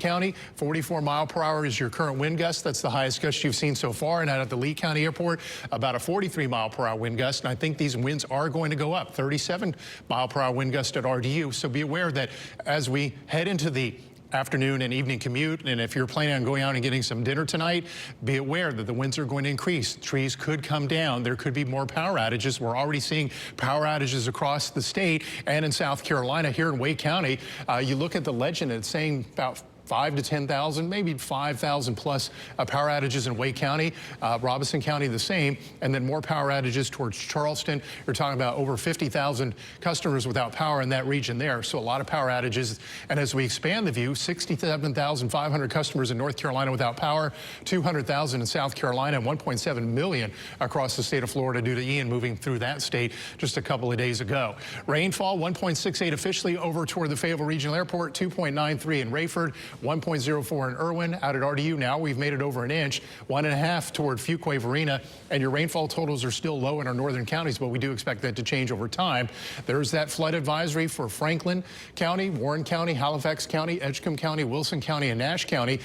County, 44 mile per hour is your current wind gust. That's the highest gust you've seen so far. And out at the Lee County Airport, about a 43 mile per hour wind gust. And I think these winds are going to go up. 37 mile per hour wind gust at RDU. So be aware that as we head into the afternoon and evening commute, and if you're planning on going out and getting some dinner tonight, be aware that the winds are going to increase. Trees could come down. There could be more power outages. We're already seeing power outages across the state and in South Carolina. Here in Wake County, you look at the legend, it's saying about 5 to 10,000, maybe 5,000 plus power outages in Wake County. Robeson County the same, and then more power outages towards Charleston. You're talking about over 50,000 customers without power in that region there, so a lot of power outages. And as we expand the view, 67,500 customers in North Carolina without power, 200,000 in South Carolina, and 1.7 million across the state of Florida due to Ian moving through that state just a couple of days ago. Rainfall, 1.68 officially over toward the Fayetteville Regional Airport, 2.93 in Rayford, 1.04 in Irwin. Out at RDU now, we've made it over an inch, 1.5 toward Fuquay-Varina, and your rainfall totals are still low in our northern counties, but we do expect that to change over time. There's that flood advisory for Franklin County, Warren County, Halifax County, Edgecombe County, Wilson County, and Nash County.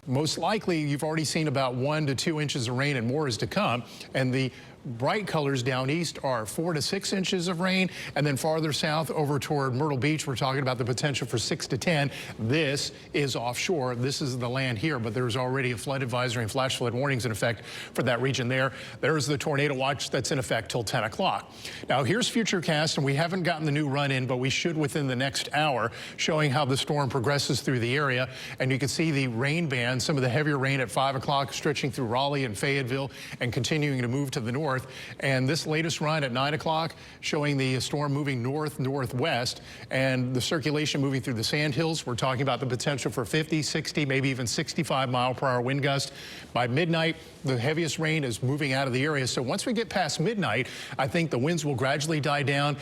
Most likely, you've already seen about 1 to 2 inches of rain, and more is to come. And the bright colors down east are 4 to 6 inches of rain, and then farther south over toward Myrtle Beach, we're talking about the potential for 6 to 10. This is offshore. This is the land here, but there's already a flood advisory and flash flood warnings in effect for that region there. There's the tornado watch that's in effect till 10 o'clock. Now here's Futurecast, and we haven't gotten the new run in, but we should within the next hour, showing how the storm progresses through the area. And you can see the rain band, some of the heavier rain at 5 o'clock stretching through Raleigh and Fayetteville and continuing to move to the north. And this latest run at 9 o'clock showing the storm moving north-northwest and the circulation moving through the Sandhills. We're talking about the potential for 50, 60, maybe even 65 mile per hour wind gust. By midnight, the heaviest rain is moving out of the area. So once we get past midnight, I think the winds will gradually die down,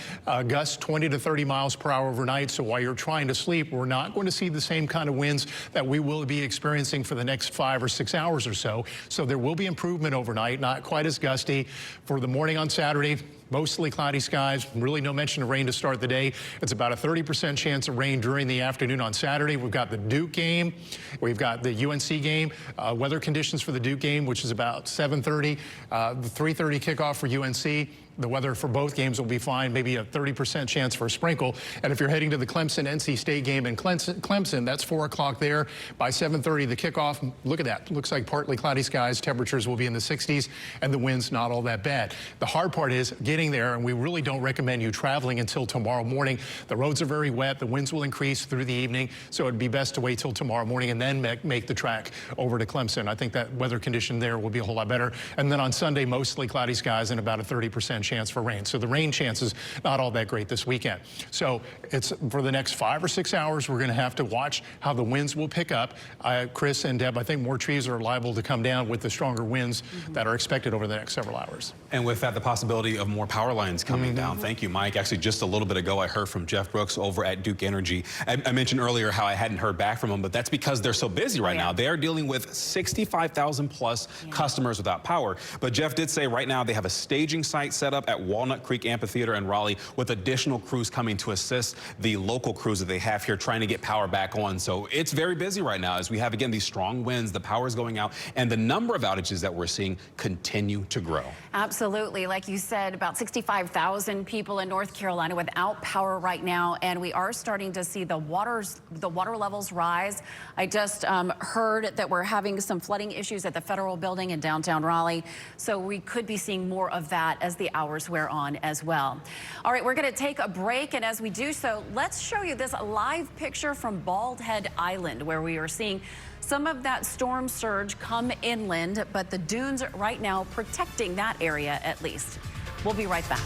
gusts 20 to 30 miles per hour overnight. So while you're trying to sleep, we're not going to see the same kind of winds that we will be experiencing for the next 5 or 6 hours or so. So there will be improvement overnight, not quite as gusty. For the morning on Saturday, mostly cloudy skies, really no mention of rain to start the day. It's about a 30% chance of rain during the afternoon on Saturday. We've got the Duke game. We've got the UNC game. Weather conditions for the Duke game, which is about 7:30. The 3:30 kickoff for UNC. The weather for both games will be fine, maybe a 30% chance for a sprinkle. And if you're heading to the Clemson-NC State game in Clemson, that's 4 o'clock there. By 7:30, the kickoff, look at that. Looks like partly cloudy skies. Temperatures will be in the 60s, and the wind's not all that bad. The hard part is getting there, and we really don't recommend you traveling until tomorrow morning. The roads are very wet. The winds will increase through the evening, so it'd be best to wait till tomorrow morning and then make the track over to Clemson. I think that weather condition there will be a whole lot better. And then on Sunday, mostly cloudy skies and about a 30% chance for rain. So the rain chances not all that great this weekend. So it's for the next 5 or 6 hours, we're going to have to watch how the winds will pick up. Chris and Deb, I think more trees are liable to come down with the stronger winds that are expected over the next several hours. And with that, the possibility of more power lines coming down. Thank you, Mike. Actually, just a little bit ago, I heard from Jeff Brooks over at Duke Energy. I mentioned earlier how I hadn't heard back from them, but that's because they're so busy right now. They are dealing with 65,000 plus customers without power. But Jeff did say right now they have a staging site set up at Walnut Creek Amphitheater in Raleigh with additional crews coming to assist the local crews that they have here trying to get power back on. So it's very busy right now as we have, again, these strong winds, the power is going out, and the number of outages that we're seeing continue to grow. Absolutely. Like you said, about 65,000 people in North Carolina without power right now, and we are starting to see the water levels rise. I just heard that we're having some flooding issues at the Federal Building in downtown Raleigh, so we could be seeing more of that as the hours wear on as well. All right, we're going to take a break, and as we do so, let's show you this live picture from Bald Head Island, where we are seeing some of that storm surge come inland, but the dunes right now protecting that area at least. We'll be right back.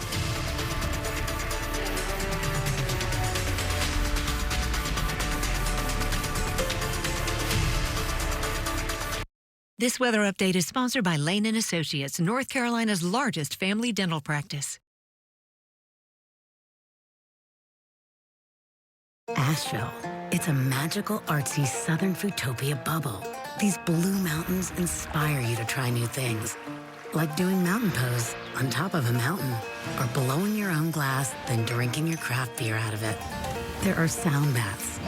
This weather update is sponsored by Lane & Associates, North Carolina's largest family dental practice. Asheville. It's a magical, artsy Southern Foodtopia bubble. These blue mountains inspire you to try new things, like doing mountain pose on top of a mountain, or blowing your own glass, then drinking your craft beer out of it. There are sound baths,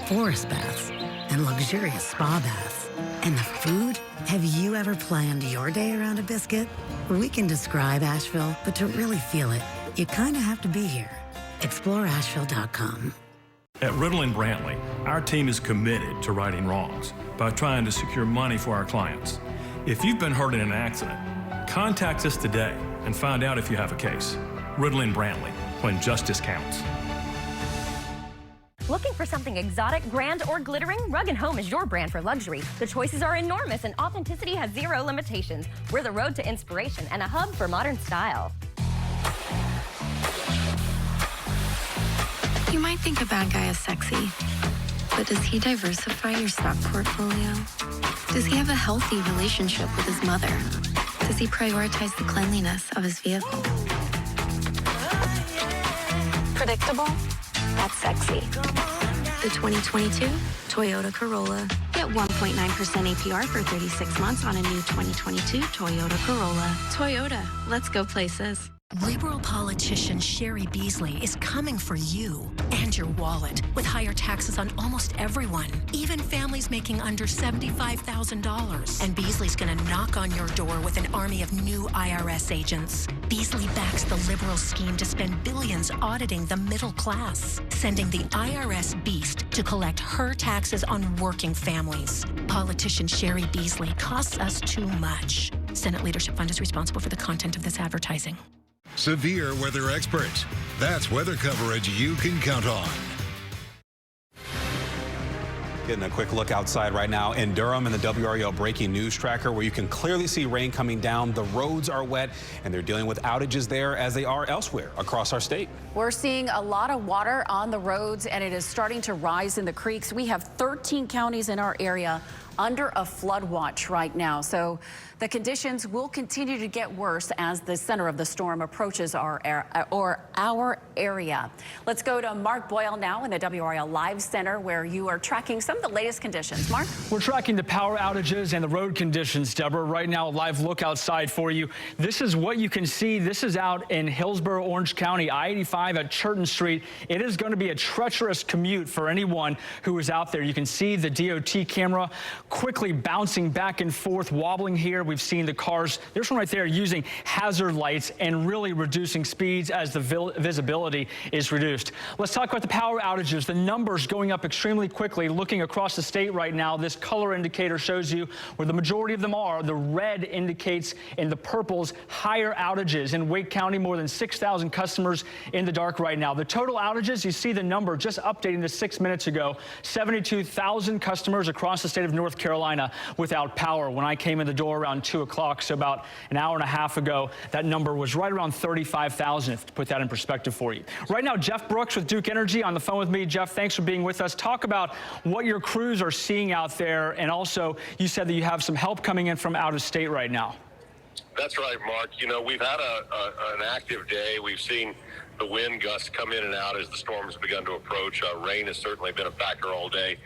forest baths, and luxurious spa baths. And the food? Have you ever planned your day around a biscuit? We can describe Asheville, but to really feel it, you kind of have to be here. Explore Asheville.com. At Riddle & Brantley, our team is committed to righting wrongs by trying to secure money for our clients. If you've been hurt in an accident, contact us today and find out if you have a case. Riddle & Brantley, when justice counts. Looking for something exotic, grand, or glittering? Rug & Home is your brand for luxury. The choices are enormous and authenticity has zero limitations. We're the road to inspiration and a hub for modern style. You might think a bad guy is sexy, but does he diversify your stock portfolio? Does he have a healthy relationship with his mother? Does he prioritize the cleanliness of his vehicle? Predictable? That's sexy. The 2022 Toyota Corolla. Get 1.9% APR for 36 months on a new 2022 Toyota Corolla. Toyota, let's go places. Liberal politician Sherry Beasley is coming for you and your wallet with higher taxes on almost everyone, even families making under $75,000. And Beasley's going to knock on your door with an army of new IRS agents. Beasley backs the liberal scheme to spend billions auditing the middle class, sending the IRS beast to collect her taxes on working families. Politician Sherry Beasley costs us too much. Senate Leadership Fund is responsible for the content of this advertising. Severe weather experts. That's weather coverage you can count on. Getting a quick look outside right now in Durham in the WREL breaking news tracker where you can clearly see rain coming down. The roads are wet and they're dealing with outages there as they are elsewhere across our state. We're seeing a lot of water on the roads and it is starting to rise in the creeks. We have 13 counties in our area under a flood watch right now. So the conditions will continue to get worse as the center of the storm approaches our area. Let's go to Mark Boyle now in the WREL Live Center where you are tracking some of the latest conditions. Mark? We're tracking the power outages and the road conditions, Deborah. Right now, a live look outside for you. This is what you can see. This is out in Hillsborough, Orange County, I-85 at Churton Street. It is going to be a treacherous commute for anyone who is out there. You can see the DOT camera quickly bouncing back and forth, wobbling here. We've seen the cars, there's one right there, using hazard lights and really reducing speeds as the visibility is reduced. Let's talk about the power outages. The numbers going up extremely quickly. Looking across the state right now, this color indicator shows you where the majority of them are. The red indicates in the purples higher outages. In Wake County, more than 6,000 customers in the dark right now. The total outages, you see the number just updating this 6 minutes ago, 72,000 customers across the state of North Carolina without power. When I came in the door around 2 o'clock, so about an hour and a half ago, that number was right around 35,000, to put that in perspective for you. Right now, Jeff Brooks with Duke Energy on the phone with me. Jeff, thanks for being with us. Talk about what your crews are seeing out there, and also you said that you have some help coming in from out of state right now. That's right, Mark. You know, we've had an active day. We've seen the wind gusts come in and out as the storm has begun to approach. Rain has certainly been a factor all day,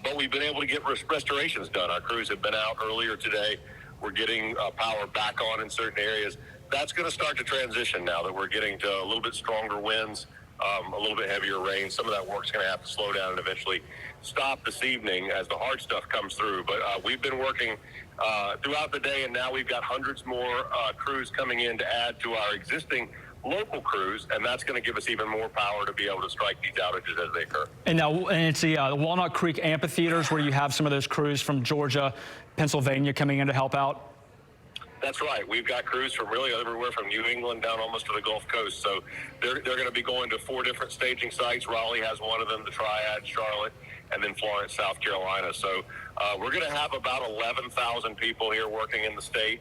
but we've been able to get restorations done. Our crews have been out earlier today. We're getting power back on in certain areas. That's going to start to transition now that we're getting to a little bit stronger winds, a little bit heavier rain. Some of that work's going to have to slow down and eventually stop this evening as the hard stuff comes through. But we've been working throughout the day, and now we've got hundreds more crews coming in to add to our existing local crews, and that's going to give us even more power to be able to strike these outages as they occur. And now, and it's the Walnut Creek amphitheaters where you have some of those crews from Georgia, Pennsylvania coming in to help out. That's right. We've got crews from really everywhere from New England down almost to the Gulf Coast. So they're going to be going to 4 different staging sites. Raleigh has one of them, the Triad, Charlotte, and then Florence, South Carolina. So we're going to have about 11,000 people here working in the state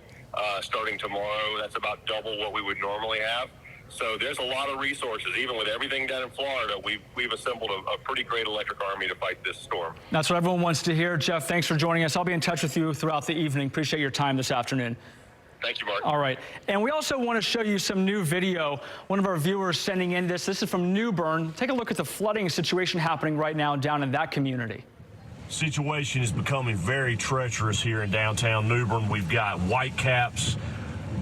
starting tomorrow. That's about double what we would normally have. So there's a lot of resources. Even with everything down in Florida, we've assembled a pretty great electric army to fight this storm. That's what everyone wants to hear. Jeff, thanks for joining us. I'll be in touch with you throughout the evening. Appreciate your time this afternoon. Thank you, Mark. All right. And we also want to show you some new video. One of our viewers sending in this. This is from New Bern. Take a look at the flooding situation happening right now down in that community. Situation is becoming very treacherous here in downtown New Bern. We've got white caps,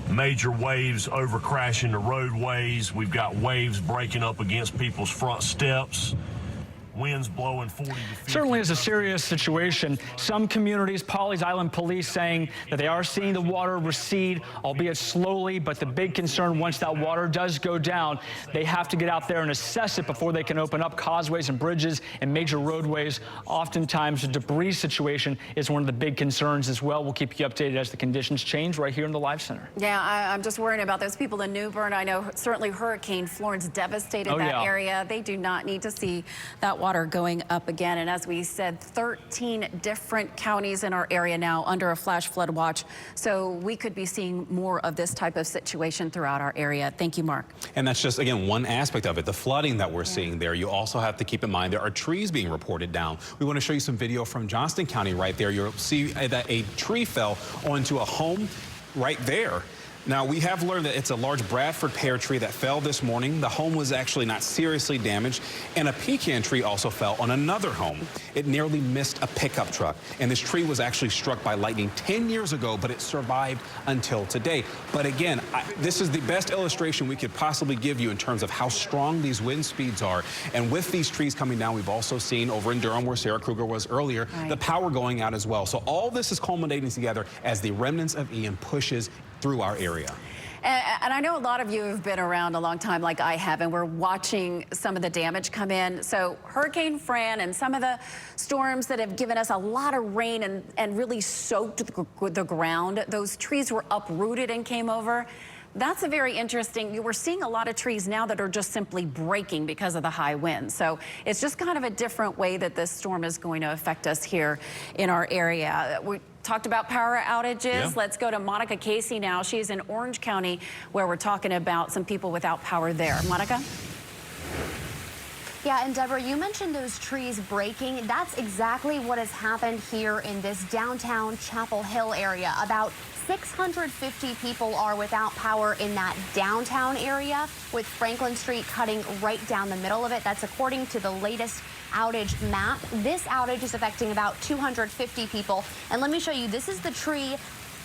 major waves over crashing the roadways. We've got waves breaking up against people's front steps. winds blowing 40 to 50. Certainly is a serious situation. Some communities, Pawleys Island Police saying that they are seeing the water recede, albeit slowly, but the big concern once that water does go down, they have to get out there and assess it before they can open up causeways and bridges and major roadways. Oftentimes the debris situation is one of the big concerns as well. We'll keep you updated as the conditions change right here in the Live Center. Yeah, I'm just worrying about those people in New Bern. I know certainly Hurricane Florence devastated that area. They do not need to see that water going up again. And as we said, 13 different counties in our area now under a flash flood watch. So we could be seeing more of this type of situation throughout our area. Thank you, Mark. And that's just, again, one aspect of it, the flooding that we're seeing there. You also have to keep in mind there are trees being reported down. We want to show you some video from Johnston County right there. You'll see that a tree fell onto a home right there. Now, we have learned that it's a large Bradford pear tree that fell this morning. The home was actually not seriously damaged, and a pecan tree also fell on another home. It nearly missed a pickup truck, and this tree was actually struck by lightning 10 years ago, but it survived until today. But again, this is the best illustration we could possibly give you in terms of how strong these wind speeds are. And with these trees coming down, we've also seen over in Durham, where Sarah Kruger was earlier, the power going out as well. So all this is culminating together as the remnants of Ian pushes through our area. And I know a lot of you have been around a long time like I have, and we're watching some of the damage come in. So Hurricane Fran and some of the storms that have given us a lot of rain and really soaked the ground, those trees were uprooted and came over. That's a very interesting, we're seeing a lot of trees now that are just simply breaking because of the high winds. So it's just kind of a different way that this storm is going to affect us here in our area. We talked about power outages. Yeah. Let's go to Monica Casey now. She's in Orange County, where we're talking about some people without power there. Monica? Yeah, and Deborah, you mentioned those trees breaking. That's exactly what has happened here in this downtown Chapel Hill area. About 650 people are without power in that downtown area, with Franklin Street cutting right down the middle of it. That's according to the latest outage map. This outage is affecting about 250 people. And let me show you, this is the tree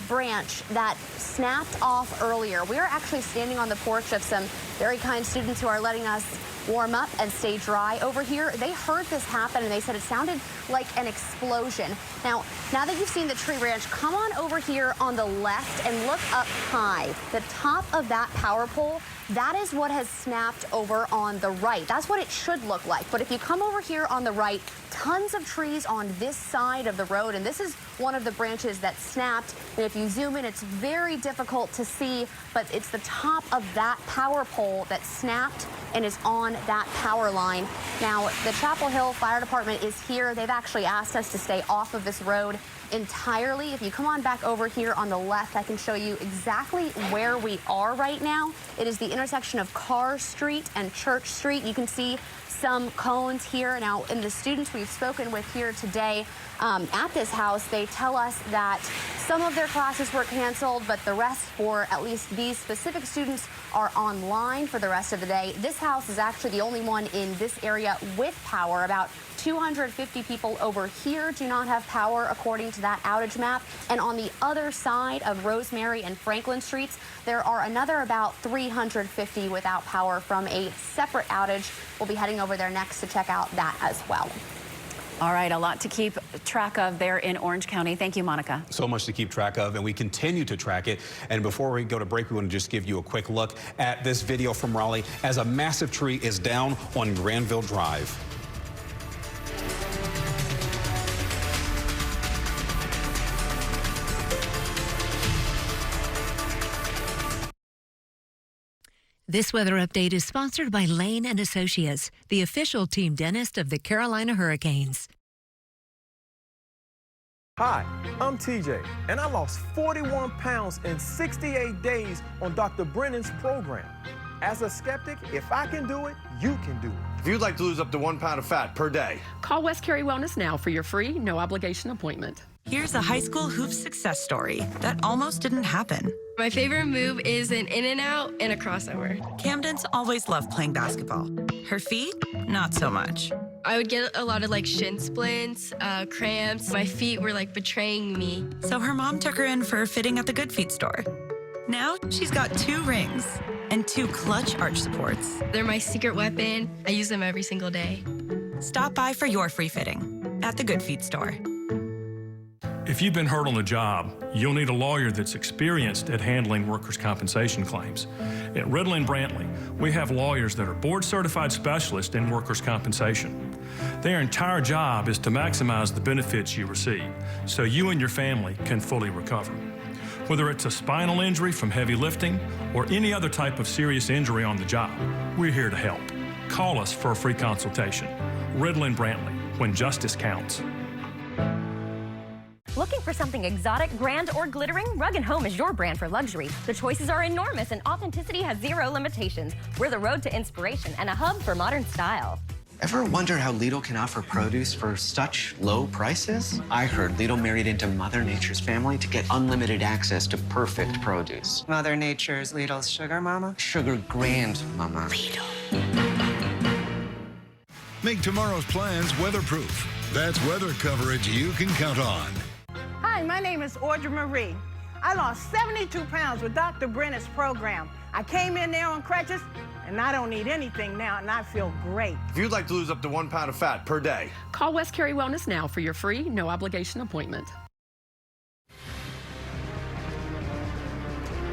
branch that snapped off earlier. We are actually standing on the porch of some very kind students who are letting us warm up and stay dry over here. They heard this happen and they said it sounded like an explosion. Now that you've seen the tree branch, come on over here on the left and look up high. The top of that power pole, that is what has snapped over on the right. That's what it should look like. But if you come over here on the right, tons of trees on this side of the road, and this is one of the branches that snapped. And if you zoom in, it's very difficult to see, but it's the top of that power pole that snapped and is on that power line. Now, the Chapel Hill Fire Department is here. They've actually asked us to stay off of this road entirely. If you come on back over here on the left, I can show you exactly where we are right now. It is the intersection of Carr Street and Church Street. You can see some cones here. Now, in the students we've spoken with here today at this house, they tell us that some of their classes were canceled, but the rest, for at least these specific students, are online for the rest of the day. This house is actually the only one in this area with power. About 250 people over here do not have power, according to that outage map. And on the other side of Rosemary and Franklin Streets, there are another about 350 without power from a separate outage. We'll be heading over there next to check out that as well. All right, a lot to keep track of there in Orange County. Thank you, Monica. So much to keep track of, and we continue to track it. And before we go to break, we want to just give you a quick look at this video from Raleigh as a massive tree is down on Granville Drive. This weather update is sponsored by Lane & Associates, the official team dentist of the Carolina Hurricanes. Hi, I'm TJ, and I lost 41 pounds in 68 days on Dr. Brennan's program. As a skeptic, if I can do it, you can do it. If you'd like to lose up to 1 pound of fat per day, call West Cary Wellness now for your free, no obligation appointment. Here's a high school hoops success story that almost didn't happen. My favorite move is an in and out and a crossover. Camden's always loved playing basketball. Her feet, not so much. I would get a lot of shin splints, cramps. My feet were betraying me. So her mom took her in for a fitting at the Good Feet store. Now she's got 2 rings and 2 clutch arch supports. They're my secret weapon. I use them every single day. Stop by for your free fitting at the Good Feet store. If you've been hurt on the job, you'll need a lawyer that's experienced at handling workers' compensation claims. At Wral & Brantley, we have lawyers that are board-certified specialists in workers' compensation. Their entire job is to maximize the benefits you receive so you and your family can fully recover. Whether it's a spinal injury from heavy lifting or any other type of serious injury on the job, we're here to help. Call us for a free consultation. Wral & Brantley, when justice counts. Looking for something exotic, grand, or glittering? Rug & Home is your brand for luxury. The choices are enormous and authenticity has zero limitations. We're the road to inspiration and a hub for modern style. Ever wonder how Lidl can offer produce for such low prices? I heard Lidl married into Mother Nature's family to get unlimited access to perfect produce. Mother Nature's Lidl's sugar mama? Sugar grandmama. Lidl. Make tomorrow's plans weatherproof. That's weather coverage you can count on. Hi, my name is Audrey Marie. I lost 72 pounds with Dr. Brennan's program. I came in there on crutches, and I don't need anything now, and I feel great. If you'd like to lose up to 1 pound of fat per day, Call West Cary Wellness now for your free, no obligation appointment.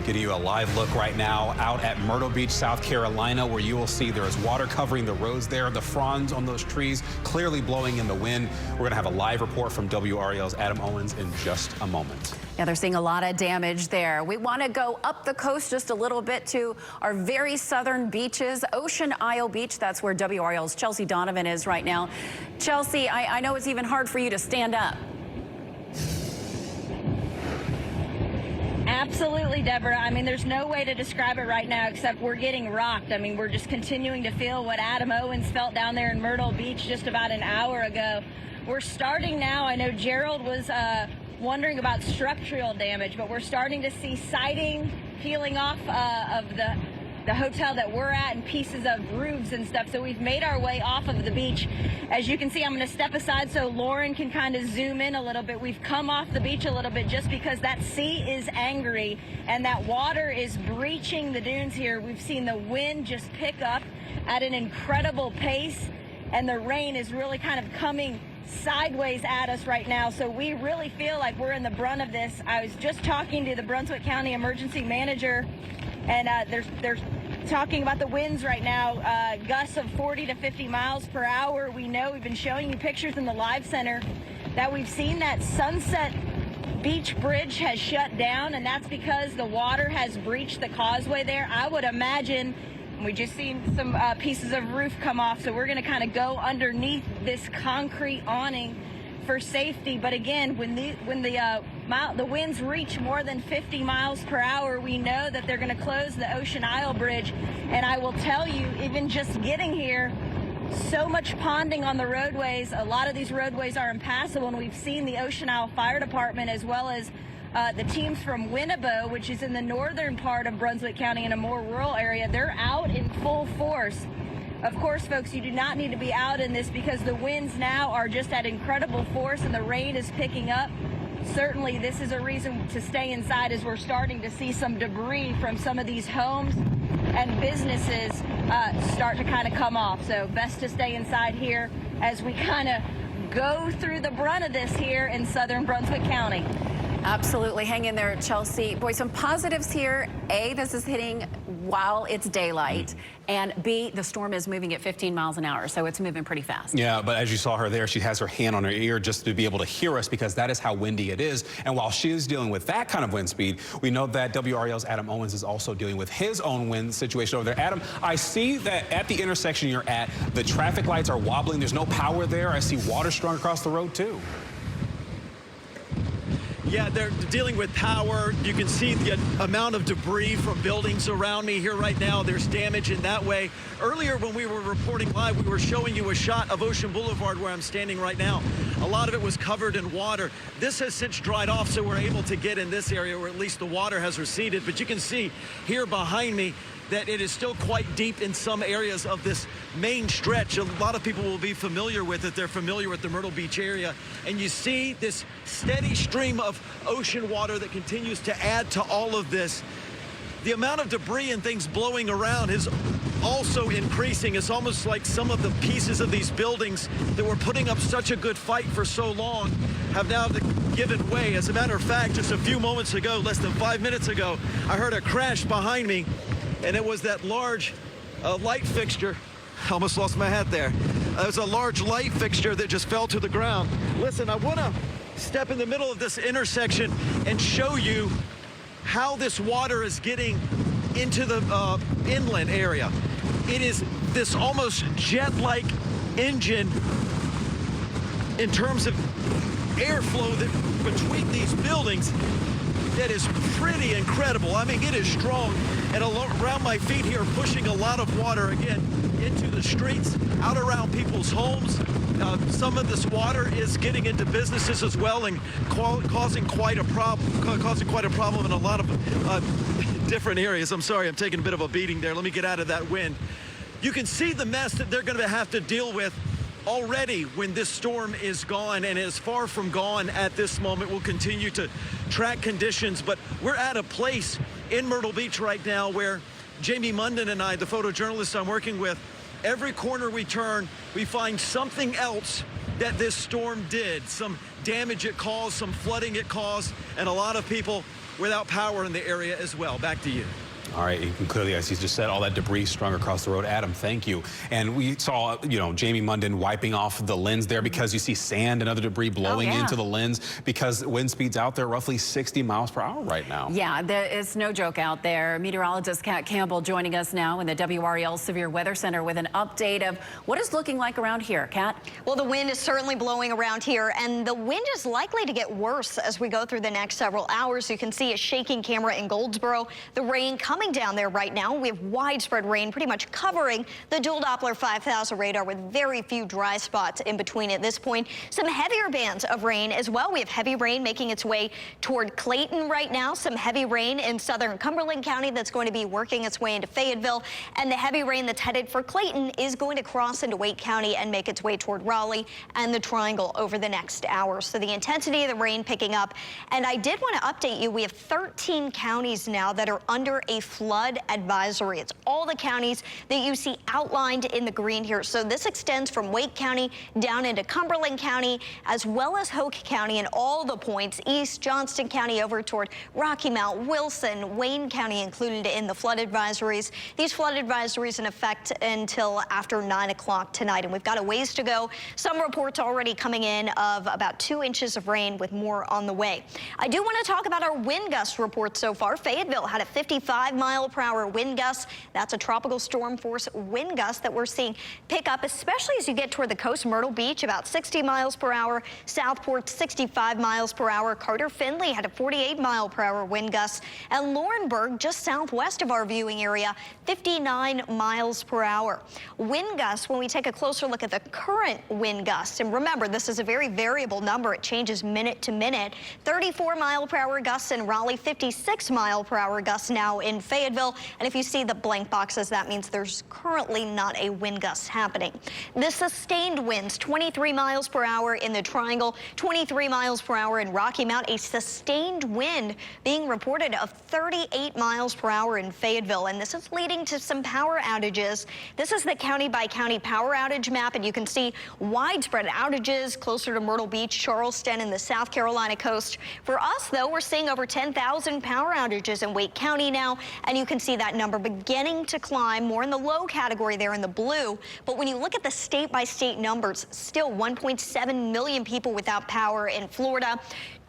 Getting you a live look right now out at Myrtle Beach, South Carolina, where you will see there is water covering the roads there. The fronds on those trees clearly blowing in the wind. We're going to have a live report from WRAL's Adam Owens in just a moment. Yeah, they're seeing a lot of damage there. We want to go up the coast just a little bit to our very southern beaches. Ocean Isle Beach, that's where WRAL's Chelsea Donovan is right now. Chelsea, I know it's even hard for you to stand up. Absolutely, Deborah. I mean, there's no way to describe it right now except we're getting rocked. I mean, we're just continuing to feel what Adam Owens felt down there in Myrtle Beach just about an hour ago. We're starting now. I know Gerald was wondering about structural damage, but we're starting to see siding peeling off of the hotel that we're at and pieces of roofs and stuff. So we've made our way off of the beach. As you can see, I'm going to step aside so Lauren can kind of zoom in a little bit. We've come off the beach a little bit just because that sea is angry and that water is breaching the dunes here. We've seen the wind just pick up at an incredible pace, and the rain is really kind of coming sideways at us right now. So we really feel like we're in the brunt of this. I was just talking to the Brunswick County Emergency Manager, and they're talking about the winds right now, gusts of 40 to 50 miles per hour. We know, we've been showing you pictures in the live center, that we've seen that Sunset Beach Bridge has shut down, and that's because the water has breached the causeway there. I would imagine, we just seen some pieces of roof come off, so we're going to kind of go underneath this concrete awning for safety. But again, when the winds reach more than 50 miles per hour, we know that they're going to close the Ocean Isle Bridge. And I will tell you, even just getting here, so much ponding on the roadways. A lot of these roadways are impassable, and we've seen the Ocean Isle Fire Department as well as the teams from Winnebago, which is in the northern part of Brunswick County in a more rural area. They're out in full force. Of course, folks, you do not need to be out in this because the winds now are just at incredible force and the rain is picking up. Certainly, this is a reason to stay inside as we're starting to see some debris from some of these homes and businesses start to kind of come off. So best to stay inside here as we kind of go through the brunt of this here in southern Brunswick County. Absolutely. Hang in there, Chelsea. Boy, some positives here. A, this is hitting while it's daylight. And B, the storm is moving at 15 miles an hour, so it's moving pretty fast. Yeah, but as you saw her there, she has her hand on her ear just to be able to hear us because that is how windy it is. And while she is dealing with that kind of wind speed, we know that WRAL's Adam Owens is also dealing with his own wind situation over there. Adam, I see that at the intersection you're at, the traffic lights are wobbling. There's no power there. I see water strung across the road, too. Yeah, they're dealing with power. You can see the amount of debris from buildings around me here right now. There's damage in that way. Earlier when we were reporting live, we were showing you a shot of Ocean Boulevard where I'm standing right now. A lot of it was covered in water. This has since dried off, so we're able to get in this area where at least the water has receded. But you can see here behind me that it is still quite deep in some areas of this main stretch. A lot of people will be familiar with it. They're familiar with the Myrtle Beach area. And you see this steady stream of ocean water that continues to add to all of this. the amount of debris and things blowing around is also increasing. It's almost like some of the pieces of these buildings that were putting up such a good fight for so long have now given way. As a matter of fact, just a few moments ago, less than 5 minutes ago, I heard a crash behind me, and it was that large light fixture. I almost lost my hat there. It was a large light fixture that just fell to the ground. Listen, I want to step in the middle of this intersection and show you how this water is getting into the inland area. It is this almost jet-like engine in terms of airflow that between these buildings that is pretty incredible. I mean, it is strong, and around my feet here, pushing a lot of water again into the streets, out around people's homes. Some of this water is getting into businesses as well and causing quite a problem in a lot of different areas. I'm sorry, I'm taking a bit of a beating there. Let me get out of that wind. You can see the mess that they're going to have to deal with already when this storm is gone, and is far from gone at this moment. We'll continue to track conditions, but we're at a place in Myrtle Beach right now where Jamie Munden and I, the photojournalist I'm working with, every corner we turn, we find something else that this storm did, some damage it caused, some flooding it caused, and a lot of people without power in the area as well. Back to you. All right, you can clearly, as you just said, all that debris strung across the road. Adam, thank you. And we saw, you know, Jamie Munden wiping off the lens there because you see sand and other debris blowing into the lens because wind speeds out there roughly 60 miles per hour right now. Yeah, it's no joke out there. Meteorologist Kat Campbell joining us now in the WRAL Severe Weather Center with an update of what it's looking like around here. Kat? Well, the wind is certainly blowing around here, and the wind is likely to get worse as we go through the next several hours. You can see a shaking camera in Goldsboro. The rain coming down there right now. We have widespread rain pretty much covering the dual Doppler 5000 radar with very few dry spots in between at this point. Some heavier bands of rain as well. We have heavy rain making its way toward Clayton right now. Some heavy rain in southern Cumberland County that's going to be working its way into Fayetteville. And the heavy rain that's headed for Clayton is going to cross into Wake County and make its way toward Raleigh and the Triangle over the next hour. So the intensity of the rain picking up. And I did want to update you. We have 13 counties now that are under a flood advisory. It's all the counties that you see outlined in the green here. So this extends from Wake County down into Cumberland County, as well as Hoke County and all the points east Johnston County over toward Rocky Mount, Wilson, Wayne County included in the flood advisories. These flood advisories in effect until after 9 o'clock tonight, and we've got a ways to go. Some reports already coming in of about 2 inches of rain with more on the way. I do want to talk about our wind gust report so far. Fayetteville had a 55-mile-per-hour wind gust. That's a tropical storm force wind gust that we're seeing pick up, especially as you get toward the coast. Myrtle Beach, about 60 miles per hour. Southport, 65 miles per hour. Carter Finley had a 48-mile-per-hour wind gust. And Laurinburg, just southwest of our viewing area, 59 miles per hour. Wind gusts, when we take a closer look at the current wind gusts, and remember, this is a very variable number. It changes minute to minute. 34-mile-per-hour gusts in Raleigh, 56-mile-per-hour gusts now in Fayetteville. And if you see the blank boxes, that means there's currently not a wind gust happening. The sustained winds, 23 miles per hour in the Triangle, 23 miles per hour in Rocky Mount. A sustained wind being reported of 38 miles per hour in Fayetteville. And this is leading to some power outages. This is the county-by-county power outage map, and you can see widespread outages closer to Myrtle Beach, Charleston, and the South Carolina coast. For us, though, we're seeing over 10,000 power outages in Wake County now, and you can see that number beginning to climb, more in the low category there in the blue. But when you look at the state-by-state numbers, still 1.7 million people without power in Florida,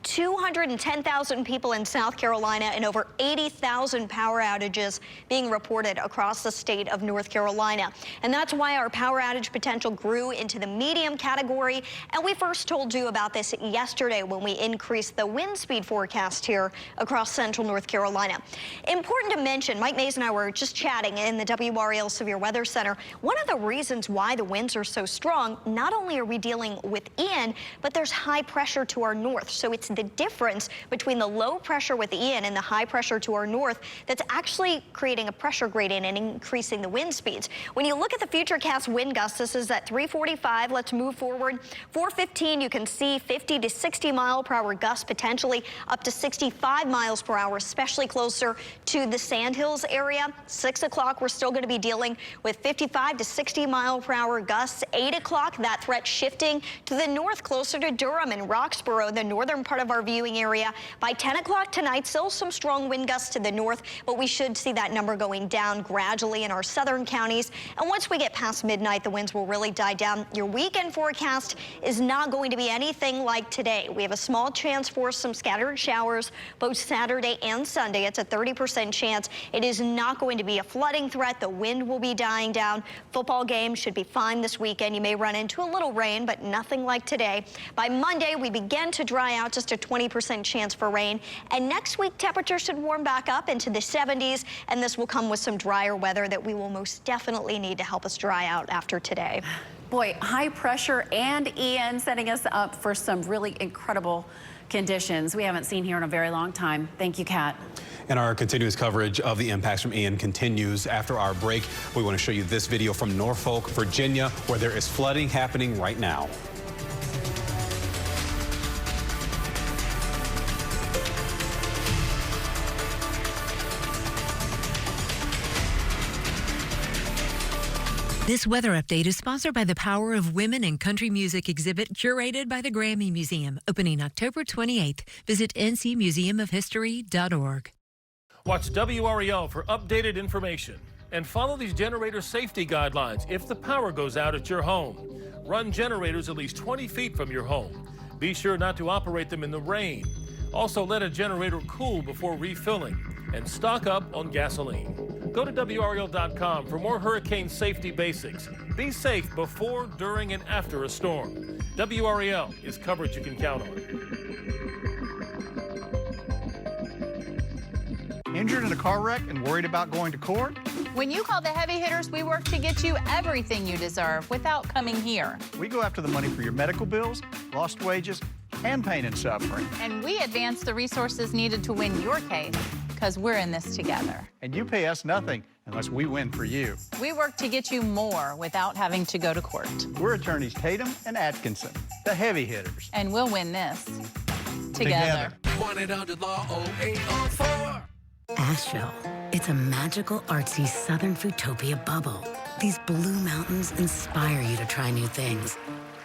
210,000 people in South Carolina, and over 80,000 power outages being reported across the state of North Carolina. And that's why our power outage potential grew into the medium category. And we first told you about this yesterday when we increased the wind speed forecast here across central North Carolina. Important to mention, Mike Mays and I were just chatting in the WRAL Severe Weather Center. One of the reasons why the winds are so strong, not only are we dealing with Ian, but there's high pressure to our north. So it's the difference between the low pressure with Ian and the high pressure to our north that's actually creating a pressure gradient and increasing the wind speeds. When you look at the futurecast wind gusts, this is at 3:45. Let's move forward. 4:15, you can see 50 to 60 mile per hour gusts, potentially up to 65 miles per hour, especially closer to the Sandhills area. 6 o'clock, we're still going to be dealing with 55 to 60 mile per hour gusts. 8 o'clock, that threat shifting to the north, closer to Durham and Roxborough, the northern part of our viewing area. By 10 o'clock tonight, still some strong wind gusts to the north, but we should see that number going down gradually in our southern counties. And once we get past midnight, the winds will really die down. Your weekend forecast is not going to be anything like today. We have a small chance for some scattered showers both Saturday and Sunday. It's a 30% chance. It is not going to be a flooding threat. The wind will be dying down. Football games should be fine this weekend. You may run into a little rain, but nothing like today. By Monday, we begin to dry out, just a 20% chance for rain. And next week, temperatures should warm back up into the 70s, and this will come with some drier weather that we will most definitely need to help us dry out after today. Boy, high pressure and Ian setting us up for some really incredible conditions we haven't seen here in a very long time. Thank you, Kat. And our continuous coverage of the impacts from Ian continues after our break. We want to show you this video from Norfolk, Virginia, where there is flooding happening right now. This weather update is sponsored by the Power of Women in Country Music exhibit curated by the Grammy Museum, opening October 28th. Visit ncmuseumofhistory.org. Watch WREL for updated information and follow these generator safety guidelines if the power goes out at your home. Run generators at least 20 feet from your home. Be sure not to operate them in the rain. Also, let a generator cool before refilling and stock up on gasoline. Go to WREL.com for more hurricane safety basics. Be safe before, during, and after a storm. WREL is coverage you can count on. Injured in a car wreck and worried about going to court? When you call the heavy hitters, we work to get you everything you deserve without coming here. We go after the money for your medical bills, lost wages, and pain and suffering. And we advance the resources needed to win your case, because we're in this together. And you pay us nothing unless we win for you. We work to get you more without having to go to court. We're attorneys Tatum and Atkinson, the heavy hitters. And we'll win this together. 1-800-LAW-0804. Asheville. It's a magical, artsy southern Foodtopia bubble. These blue mountains inspire you to try new things,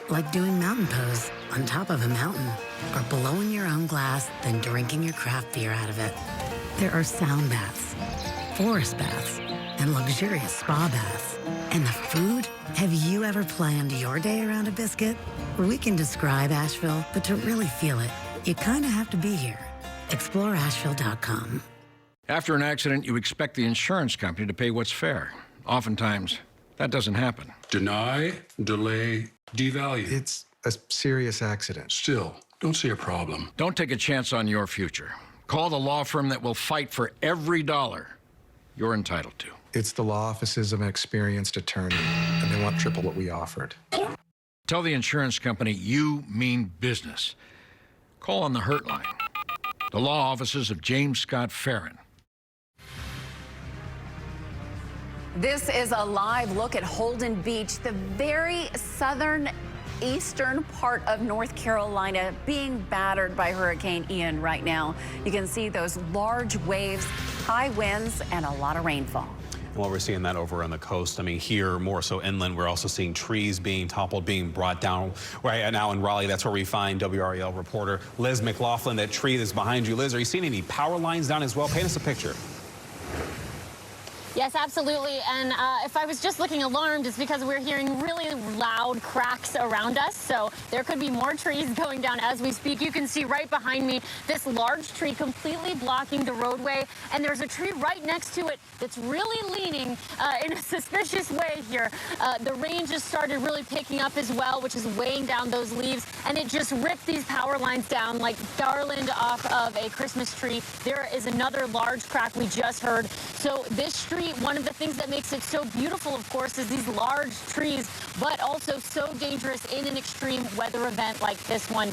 like doing mountain pose on top of a mountain, or blowing your own glass, then drinking your craft beer out of it. There are sound baths, forest baths, and luxurious spa baths. And the food? Have you ever planned your day around a biscuit? We can describe Asheville, but to really feel it, you kind of have to be here. ExploreAsheville.com. After an accident, you expect the insurance company to pay what's fair. Oftentimes, that doesn't happen. Deny, delay, devalue. It's a serious accident. Still, don't see a problem. Don't take a chance on your future. Call the law firm that will fight for every dollar you're entitled to. It's the law offices of an experienced attorney, and they want triple what we offered. Tell the insurance company you mean business. Call on the Hurt Line. The law offices of James Scott Farron. This is a live look at Holden Beach, the very southern eastern part of North Carolina being battered by Hurricane Ian right now. You can see those large waves, high winds, and a lot of rainfall. Well, we're seeing that over on the coast. I mean, here, more so inland, we're also seeing trees being toppled, being brought down. Right now in Raleigh, that's where we find WREL reporter Liz McLaughlin. That tree that's behind you. Liz, are you seeing any power lines down as well? Paint us a picture. Yes, absolutely. And if I was just looking alarmed, it's because we're hearing really loud cracks around us. So there could be more trees going down as we speak. You can see right behind me this large tree completely blocking the roadway. And there's a tree right next to it that's really leaning in a suspicious way here. The rain just started really picking up as well, which is weighing down those leaves. And it just ripped these power lines down like garland off of a Christmas tree. There is another large crack we just heard. So this street one of the things that makes it so beautiful, of course, is these large trees, but also so dangerous in an extreme weather event like this one.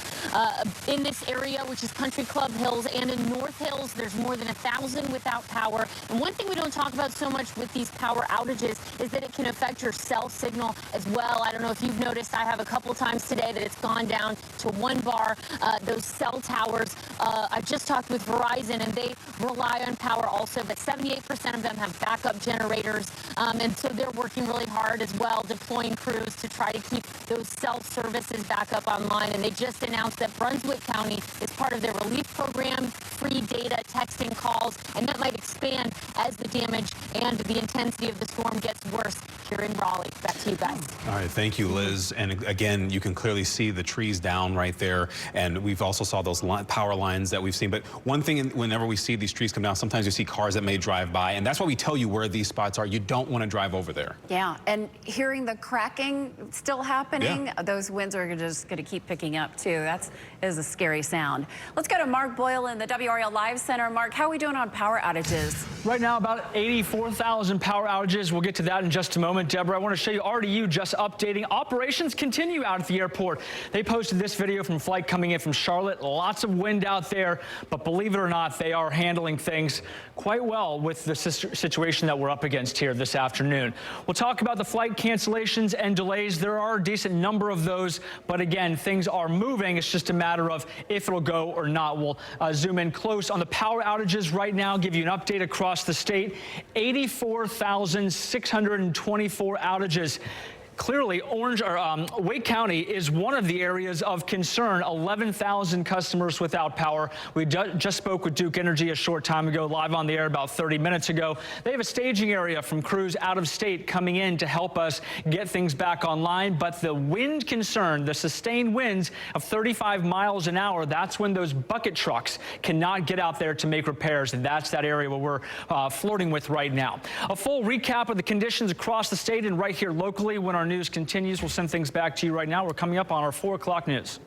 In this area, which is Country Club Hills, and in North Hills, there's more than 1,000 without power. And one thing we don't talk about so much with these power outages is that it can affect your cell signal as well. I don't know if you've noticed, I have a couple times today that it's gone down to 1 bar. Those cell towers, I just talked with Verizon, and they rely on power also, but 78% of them have backup generators, and so they're working really hard as well, deploying crews to try to keep those cell services back up online. And they just announced that Brunswick County is part of their relief program, free data, texting, calls, and that might expand as the damage and the intensity of the storm gets worse here in Raleigh. Back to you guys. All right, thank you, Liz. And again, you can clearly see the trees down right there, and we've also saw those power lines that we've seen. But one thing, whenever we see these trees come down, sometimes you see cars that may drive by, and that's why we tell you where these spots are. You don't want to drive over there. Yeah, and hearing the cracking still happening, those winds are just going to keep picking up too. That is a scary sound. Let's go to Mark Boyle in the WRAL Live Center. Mark, how are we doing on power outages? Right now, about 84,000 power outages. We'll get to that in just a moment. Deborah, I want to show you RDU just updating. Operations continue out at the airport. They posted this video from flight coming in from Charlotte. Lots of wind out there, but believe it or not, they are handling things quite well with the situation that we're up against here this afternoon. We'll talk about the flight cancellations and delays. There are a decent number of those, but again, things are moving. It's just a matter of if it'll go or not. We'll zoom in close on the power outages right now, give you an update across the state. 84,624 outages. Clearly, Wake County is one of the areas of concern. 11,000 customers without power. We just spoke with Duke Energy a short time ago, live on the air about 30 minutes ago. They have a staging area from crews out of state coming in to help us get things back online. But the wind concern, the sustained winds of 35 miles an hour, that's when those bucket trucks cannot get out there to make repairs. And that's that area where we're flirting with right now. A full recap of the conditions across the state and right here locally when our news continues. We'll send things back to you right now. We're coming up on our 4 o'clock news.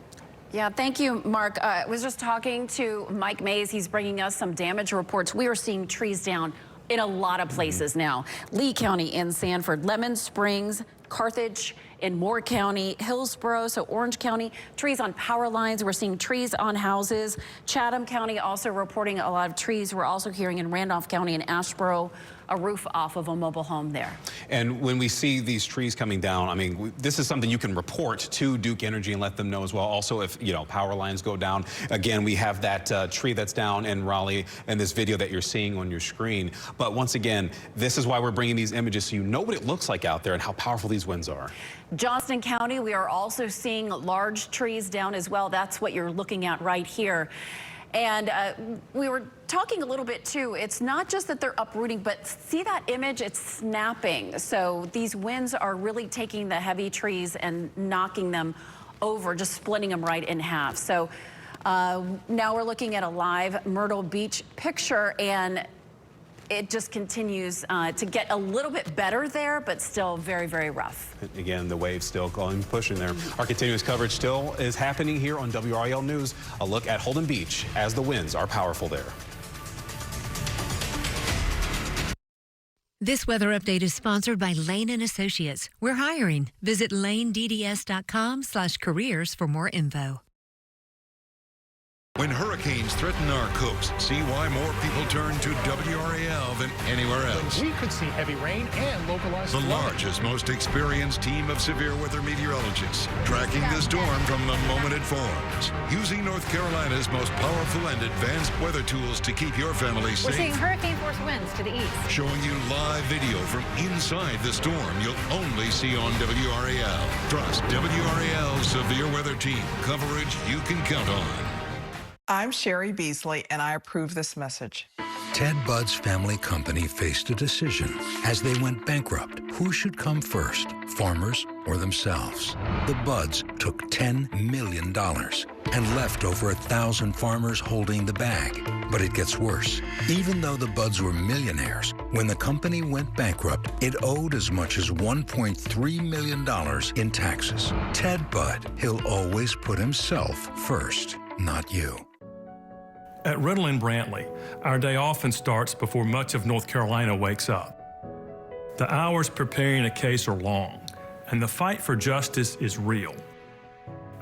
Yeah, thank you, Mark. I was just talking to Mike Mays. He's bringing us some damage reports. We are seeing trees down in a lot of places now. Lee County in Sanford, Lemon Springs, Carthage in Moore County, Hillsborough, so Orange County, trees on power lines. We're seeing trees on houses. Chatham County also reporting a lot of trees. We're also hearing in Randolph County and Asheboro, a roof off of a mobile home there. And when we see these trees coming down, I mean, this is something you can report to Duke Energy and let them know as well. Also, if, you know, power lines go down, again, we have that tree that's down in Raleigh and this video that you're seeing on your screen. But once again, this is why we're bringing these images so you know what it looks like out there and how powerful these winds are. Johnston County, we are also seeing large trees down as well. That's what you're looking at right here. And we were talking a little bit too, it's not just that they're uprooting, but see that image, it's snapping. So these winds are really taking the heavy trees and knocking them over, just splitting them right in half. So now we're looking at a live Myrtle Beach picture, and it just continues to get a little bit better there, but still very, very rough. Again, the waves still going, pushing there. Our continuous coverage still is happening here on WRAL News. A look at Holden Beach as the winds are powerful there. This weather update is sponsored by Lane & Associates. We're hiring. Visit lanedds.com/careers for more info. When hurricanes threaten our coast, see why more people turn to WRAL than anywhere else. We could see heavy rain and localized The flooding. largest, most experienced team of severe weather meteorologists, tracking the storm from the moment it forms, using North Carolina's most powerful and advanced weather tools to keep your family safe. We're seeing hurricane-force winds to the east. Showing you live video from inside the storm you'll only see on WRAL. Trust WRAL's severe weather team. Coverage you can count on. I'm Sherry Beasley, and I approve this message. Ted Budd's family company faced a decision. As they went bankrupt, who should come first, farmers or themselves? The Budds took $10 million and left over 1,000 farmers holding the bag. But it gets worse. Even though the Budds were millionaires, when the company went bankrupt, it owed as much as $1.3 million in taxes. Ted Budd, he'll always put himself first, not you. At Riddle and Brantley, our day often starts before much of North Carolina wakes up. The hours preparing a case are long, and the fight for justice is real.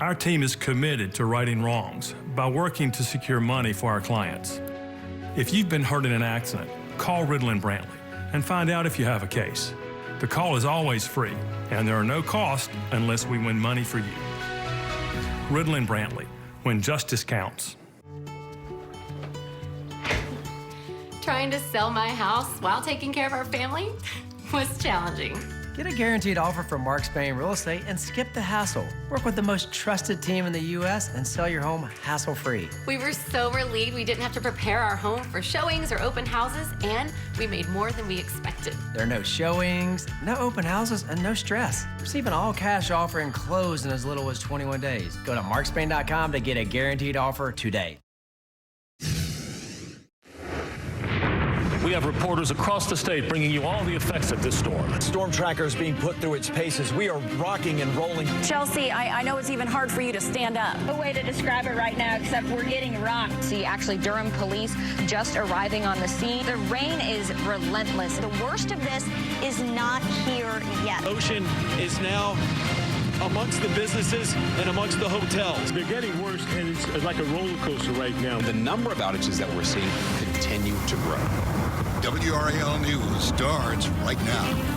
Our team is committed to righting wrongs by working to secure money for our clients. If you've been hurt in an accident, call Riddle & Brantley and find out if you have a case. The call is always free, and there are no costs unless we win money for you. Riddle & Brantley, when justice counts. Trying to sell my house while taking care of our family was challenging. Get a guaranteed offer from Mark Spain Real Estate and skip the hassle. Work with the most trusted team in the U.S. and sell your home hassle-free. We were so relieved we didn't have to prepare our home for showings or open houses, and we made more than we expected. There are no showings, no open houses, and no stress. Receive an all-cash offer and close in as little as 21 days. Go to markspain.com to get a guaranteed offer today. We have reporters across the state bringing you all the effects of this storm. Storm tracker is being put through its paces. We are rocking and rolling. Chelsea, I know it's even hard for you to stand up. No way to describe it right now, except we're getting rocked. See, actually, Durham police just arriving on the scene. The rain is relentless. The worst of this is not here yet. Ocean is now amongst the businesses and amongst the hotels. They're getting worse, and it's like a roller coaster right now. The number of outages that we're seeing continue to grow. WRAL News starts right now.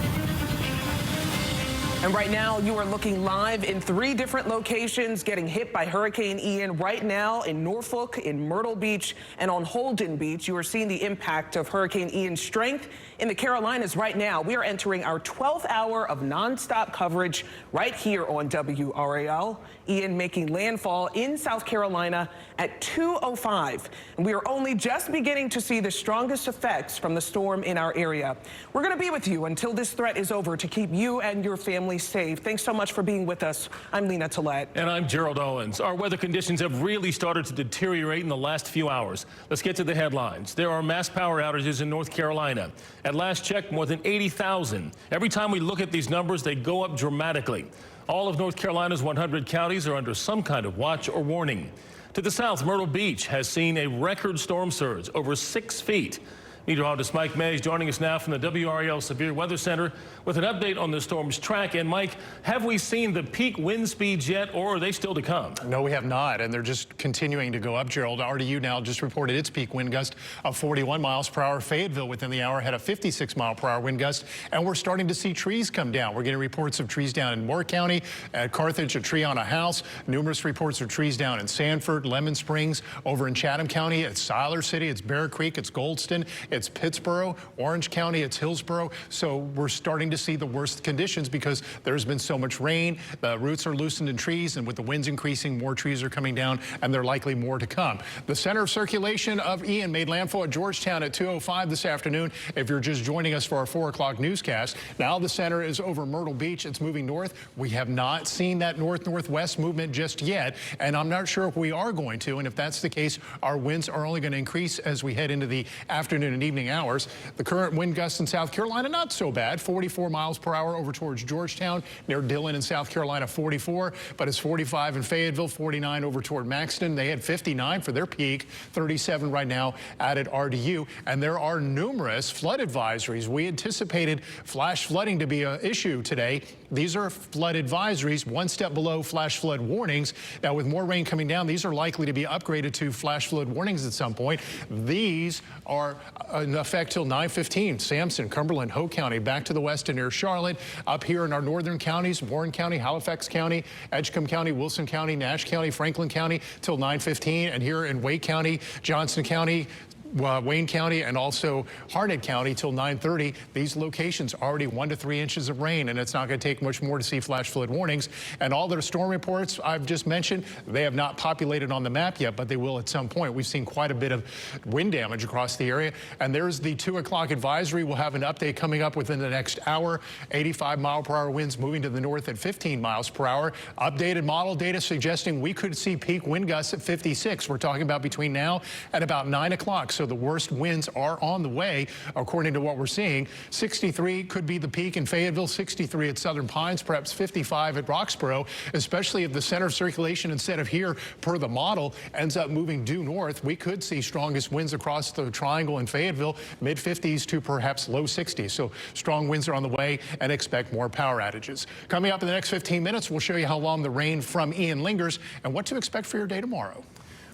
And right now, you are looking live in 3 different locations getting hit by Hurricane Ian. Right now in Norfolk, in Myrtle Beach, and on Holden Beach, you are seeing the impact of Hurricane Ian's strength. In the Carolinas right now, we are entering our 12th hour of nonstop coverage right here on WRAL. Ian making landfall in South Carolina at 2:05. And we are only just beginning to see the strongest effects from the storm in our area. We're going to be with you until this threat is over to keep you and your family safe. Thanks so much for being with us. I'm Lena Tillett. And I'm Gerald Owens. Our weather conditions have really started to deteriorate in the last few hours. Let's get to the headlines. There are mass power outages in North Carolina. At last check, more than 80,000. Every time we look at these numbers, they go up dramatically. All of North Carolina's 100 counties are under some kind of watch or warning. To the south, Myrtle Beach has seen a record storm surge, over 6 feet. Meteorologist Mike Mays joining us now from the WRAL Severe Weather Center with an update on the storm's track. And Mike, have we seen the peak wind speeds yet, or are they still to come? No, we have not, and they're just continuing to go up, Gerald. RDU now just reported its peak wind gust of 41 miles per hour. Fayetteville within the hour had a 56 mile per hour wind gust, and we're starting to see trees come down. We're getting reports of trees down in Moore County. At Carthage, a tree on a house. Numerous reports of trees down in Sanford, Lemon Springs, over in Chatham County. It's Siler City, it's Bear Creek, it's Goldston, it's Pittsboro, Orange County, it's Hillsborough. So we're starting to see the worst conditions because there's been so much rain. The roots are loosened in trees, and with the winds increasing, more trees are coming down, and there are likely more to come. The center of circulation of Ian made landfall at Georgetown at 2:05 this afternoon. If you're just joining us for our 4 o'clock newscast, now the center is over Myrtle Beach. It's moving north. We have not seen that north-northwest movement just yet, and I'm not sure if we are going to. And if that's the case, our winds are only going to increase as we head into the afternoon and evening hours. The current wind gusts in South Carolina, not so bad. 44 miles per hour over towards Georgetown, near Dillon in South Carolina, 44. But it's 45 in Fayetteville, 49 over toward Maxton. They had 59 for their peak, 37 right now out at RDU. And there are numerous flood advisories. We anticipated flash flooding to be an issue today. These are flood advisories, one step below flash flood warnings. Now, with more rain coming down, these are likely to be upgraded to flash flood warnings at some point. These are in effect till 9:15. Sampson, Cumberland, Hope County, back to the west and near Charlotte. Up here in our northern counties, Warren County, Halifax County, Edgecombe County, Wilson County, Nash County, Franklin County till 9:15. And here in Wake County, Johnson County, Wayne County, and also Harnett County till 9:30. These locations already 1 to 3 inches of rain, and it's not going to take much more to see flash flood warnings. And all the storm reports I've just mentioned, they have not populated on the map yet, but they will at some point. We've seen quite a bit of wind damage across the area. And there's the 2 o'clock advisory. We'll have an update coming up within the next hour. 85 mile per hour winds moving to the north at 15 miles per hour. Updated model data suggesting we could see peak wind gusts at 56. We're talking about between now and about 9 o'clock. So so the worst winds are on the way, according to what we're seeing. 63 could be the peak in Fayetteville, 63 at Southern Pines, perhaps 55 at Roxborough, especially if the center of circulation instead of here, per the model, ends up moving due north. We could see strongest winds across the triangle in Fayetteville, mid-50s to perhaps low 60s. So strong winds are on the way, and expect more power outages. Coming up in the next 15 minutes, we'll show you how long the rain from Ian lingers and what to expect for your day tomorrow.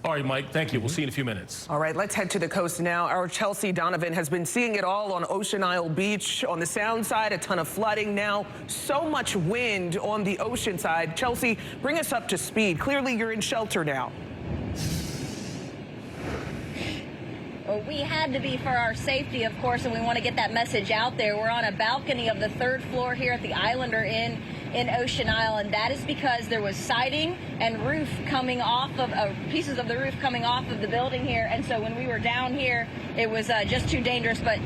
All right, Mike, thank you. We'll see you in a few minutes. All right, let's head to the coast now. Our Chelsea Donovan has been seeing it all on Ocean Isle Beach. On the sound side, a ton of flooding. Now, so much wind on the ocean side. Chelsea, bring us up to speed. Clearly, you're in shelter now. Well, we had to be for our safety, of course, and we want to get that message out there. We're on a balcony of the 3rd floor here at the Islander Inn in Ocean Isle, and that is because there was siding and roof coming off of pieces of the roof coming off of the building here. And so when we were down here, it was just too dangerous. But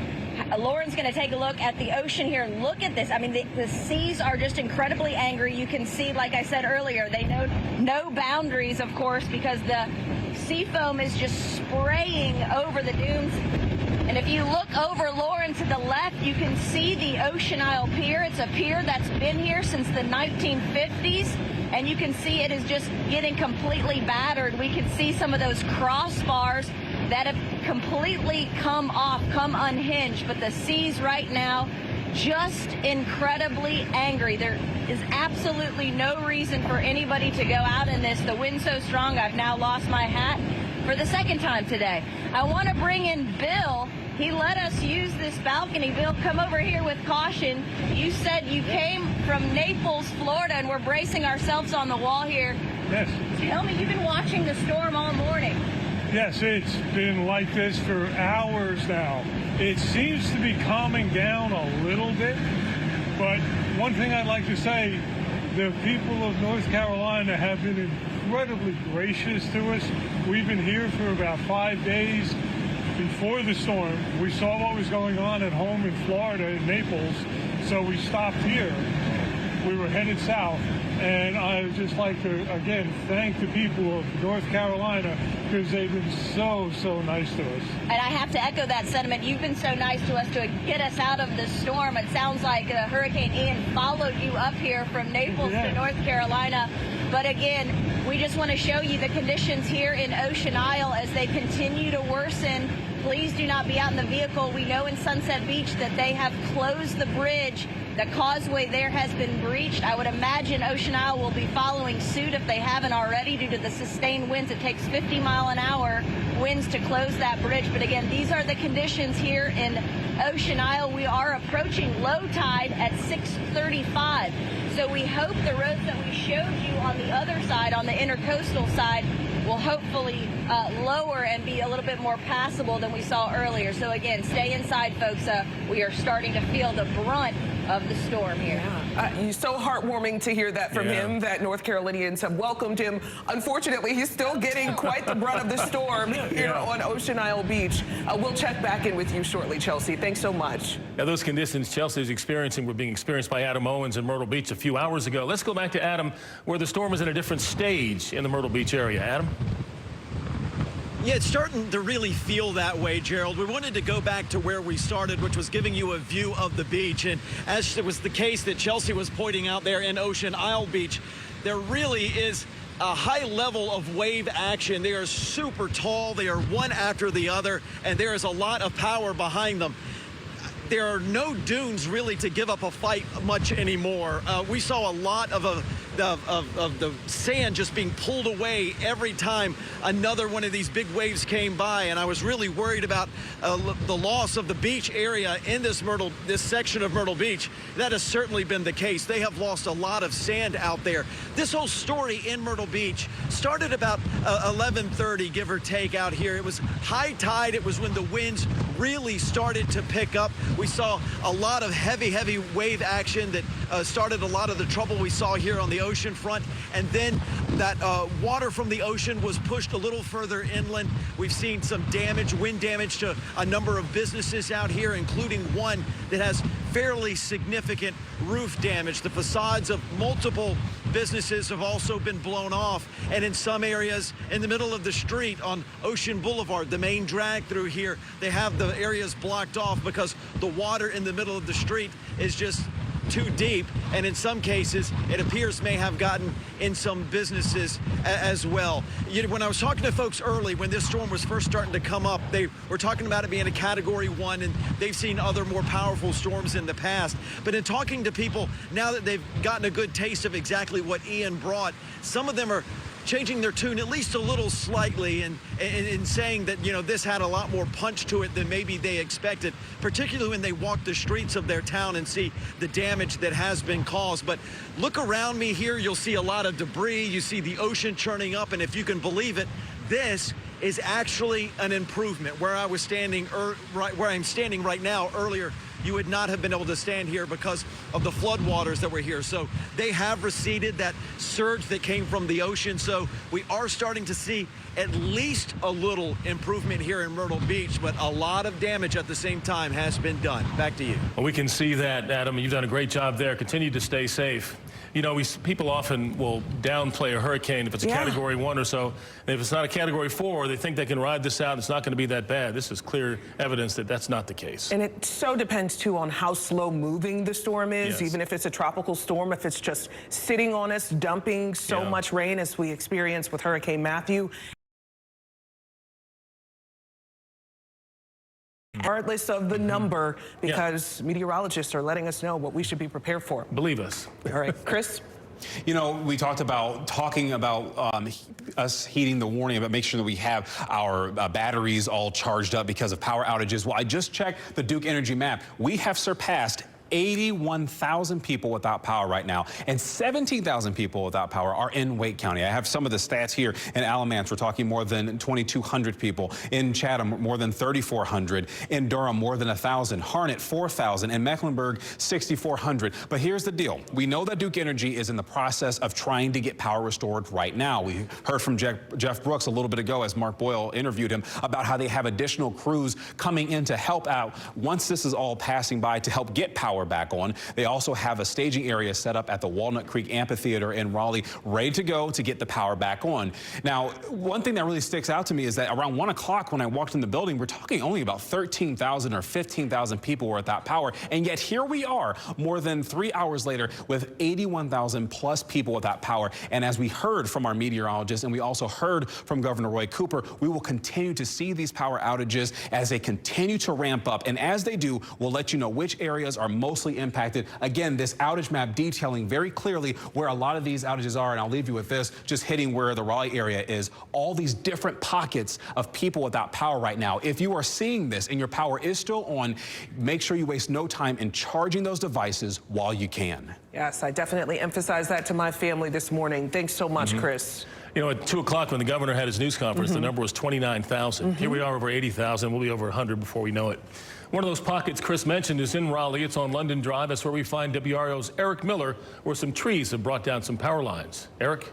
Lauren's going to take a look at the ocean here. Look at this. I mean, the seas are just incredibly angry. You can see, like I said earlier, they know no boundaries, of course, because the sea foam is just spraying over the dunes. And if you look over, Lauren, to the left, you can see the Ocean Isle Pier. It's a pier that's been here since the 1950s. And you can see it is just getting completely battered. We can see some of those crossbars that have completely come off, come unhinged. But the seas right now, just incredibly angry. There is absolutely no reason for anybody to go out in this. The wind's so strong, I've now lost my hat for the 2nd time today. I want to bring in Bill. He let us use this balcony. Bill, come over here with caution. You said you came from Naples, Florida, and we're bracing ourselves on the wall here. Yes. Tell me, you've been watching the storm all morning. Yes, it's been like this for hours now. It seems to be calming down a little bit, but one thing I'd like to say, the people of North Carolina have been incredibly gracious to us. We've been here for about 5 days. Before the storm, we saw what was going on at home in Florida, in Naples, so we stopped here. We were headed south, and I would just like to, again, thank the people of North Carolina because they've been so nice to us. And I have to echo that sentiment. You've been so nice to us to get us out of the storm. It sounds like Hurricane Ian followed you up here from Naples to North Carolina. But again, we just want to show you the conditions here in Ocean Isle as they continue to worsen. Please do not be out in the vehicle. We know in Sunset Beach that they have closed the bridge. The causeway there has been breached. I would imagine Ocean Isle will be following suit if they haven't already due to the sustained winds. It takes 50-mile-an-hour winds to close that bridge. But again, these are the conditions here in Ocean Isle. We are approaching low tide at 6:35. So we hope the roads that we showed you on the other side, on the intercoastal side, will hopefully lower and be a little bit more passable than we saw earlier. So again, stay inside, folks. We are starting to feel the brunt of the storm here. So heartwarming to hear that from him, that North Carolinians have welcomed him. Unfortunately, he's still getting quite the brunt of the storm here on Ocean Isle Beach. We'll check back in with you shortly, Chelsea. Thanks so much. Now, those conditions Chelsea is experiencing were being experienced by Adam Owens in Myrtle Beach a few hours ago. Let's go back to Adam, where the storm is in a different stage in the Myrtle Beach area. Adam? Yeah, it's starting to really feel that way, Gerald. We wanted to go back to where we started, which was giving you a view of the beach. And as it was the case that Chelsea was pointing out there in Ocean Isle Beach, there really is a high level of wave action. They are super tall. They are one after the other, and there is a lot of power behind them. There are no dunes really to give up a fight much anymore. We saw a lot of the sand just being pulled away every time another one of these big waves came by, and I was really worried about the loss of the beach area in this section of Myrtle Beach. That has certainly been the case. They have lost a lot of sand out there. This whole story in Myrtle Beach started about 11:30, give or take, out here. It was high tide. It was when the winds really started to pick up. We saw a lot of heavy wave action that started a lot of the trouble we saw here on the ocean front. And then that water from the ocean was pushed a little further inland. We've seen some damage, wind damage to a number of businesses out here, including one that has fairly significant roof damage. The facades of multiple businesses have also been blown off, and in some areas in the middle of the street on Ocean Boulevard, the main drag through here, they have the areas blocked off because the water in the middle of the street is just too deep, and in some cases it appears may have gotten in some businesses as well. When I was talking to folks early, when this storm was first starting to come up, they were talking about it being a Category 1, and they've seen other more powerful storms in the past. But in talking to people, now that they've gotten a good taste of exactly what Ian brought, some of them are changing their tune at least a little slightly and saying that, this had a lot more punch to it than maybe they expected, particularly when they walk the streets of their town and see the damage that has been caused. But look around me here, you'll see a lot of debris, you see the ocean churning up, and if you can believe it, this is actually an improvement. Where I was standing, where I'm standing right now, earlier, you would not have been able to stand here because of the floodwaters that were here. So they have receded, that surge that came from the ocean. So we are starting to see at least a little improvement here in Myrtle Beach, but a lot of damage at the same time has been done. Back to you. Well, we can see that, Adam. You've done a great job there. Continue to stay safe. People often will downplay a hurricane if it's a Category 1 or so. And if it's not a Category 4, they think they can ride this out. It's not going to be that bad. This is clear evidence that that's not the case. And it so depends, too, on how slow moving the storm is. Even if it's a tropical storm, if it's just sitting on us, dumping so much rain as we experienced with Hurricane Matthew. Regardless of the number, because meteorologists are letting us know what we should be prepared for. Believe us. All right, Chris? We talked about us heeding the warning about making sure that we have our batteries all charged up because of power outages. Well, I just checked the Duke Energy map. We have surpassed 81,000 people without power right now, and 17,000 people without power are in Wake County. I have some of the stats here. In Alamance, we're talking more than 2,200 people. In Chatham, more than 3,400. In Durham, more than 1,000. Harnett, 4,000. In Mecklenburg, 6,400. But here's the deal. We know that Duke Energy is in the process of trying to get power restored right now. We heard from Jeff Brooks a little bit ago as Mark Boyle interviewed him about how they have additional crews coming in to help out once this is all passing by to help get power back on. They also have a staging area set up at the Walnut Creek Amphitheater in Raleigh, ready to go to get the power back on. Now, one thing that really sticks out to me is that around 1 o'clock when I walked in the building, we're talking only about 13,000 or 15,000 people were without power. And yet here we are more than 3 hours later with 81,000 plus people without power. And as we heard from our meteorologists, and we also heard from Governor Roy Cooper, we will continue to see these power outages as they continue to ramp up. And as they do, we'll let you know which areas are mostly impacted. Again, this outage map detailing very clearly where a lot of these outages are, and I'll leave you with this, just hitting where the Raleigh area is. All these different pockets of people without power right now. If you are seeing this and your power is still on, make sure you waste no time in charging those devices while you can. Yes, I definitely emphasize that to my family this morning. Thanks so much, Chris. At 2 o'clock when the governor had his news conference, the number was 29,000. Here we are over 80,000. We'll be over 100 before we know it. One of those pockets Chris mentioned is in Raleigh. It's on London Drive. That's where we find WRO's Eric Miller, where some trees have brought down some power lines. Eric?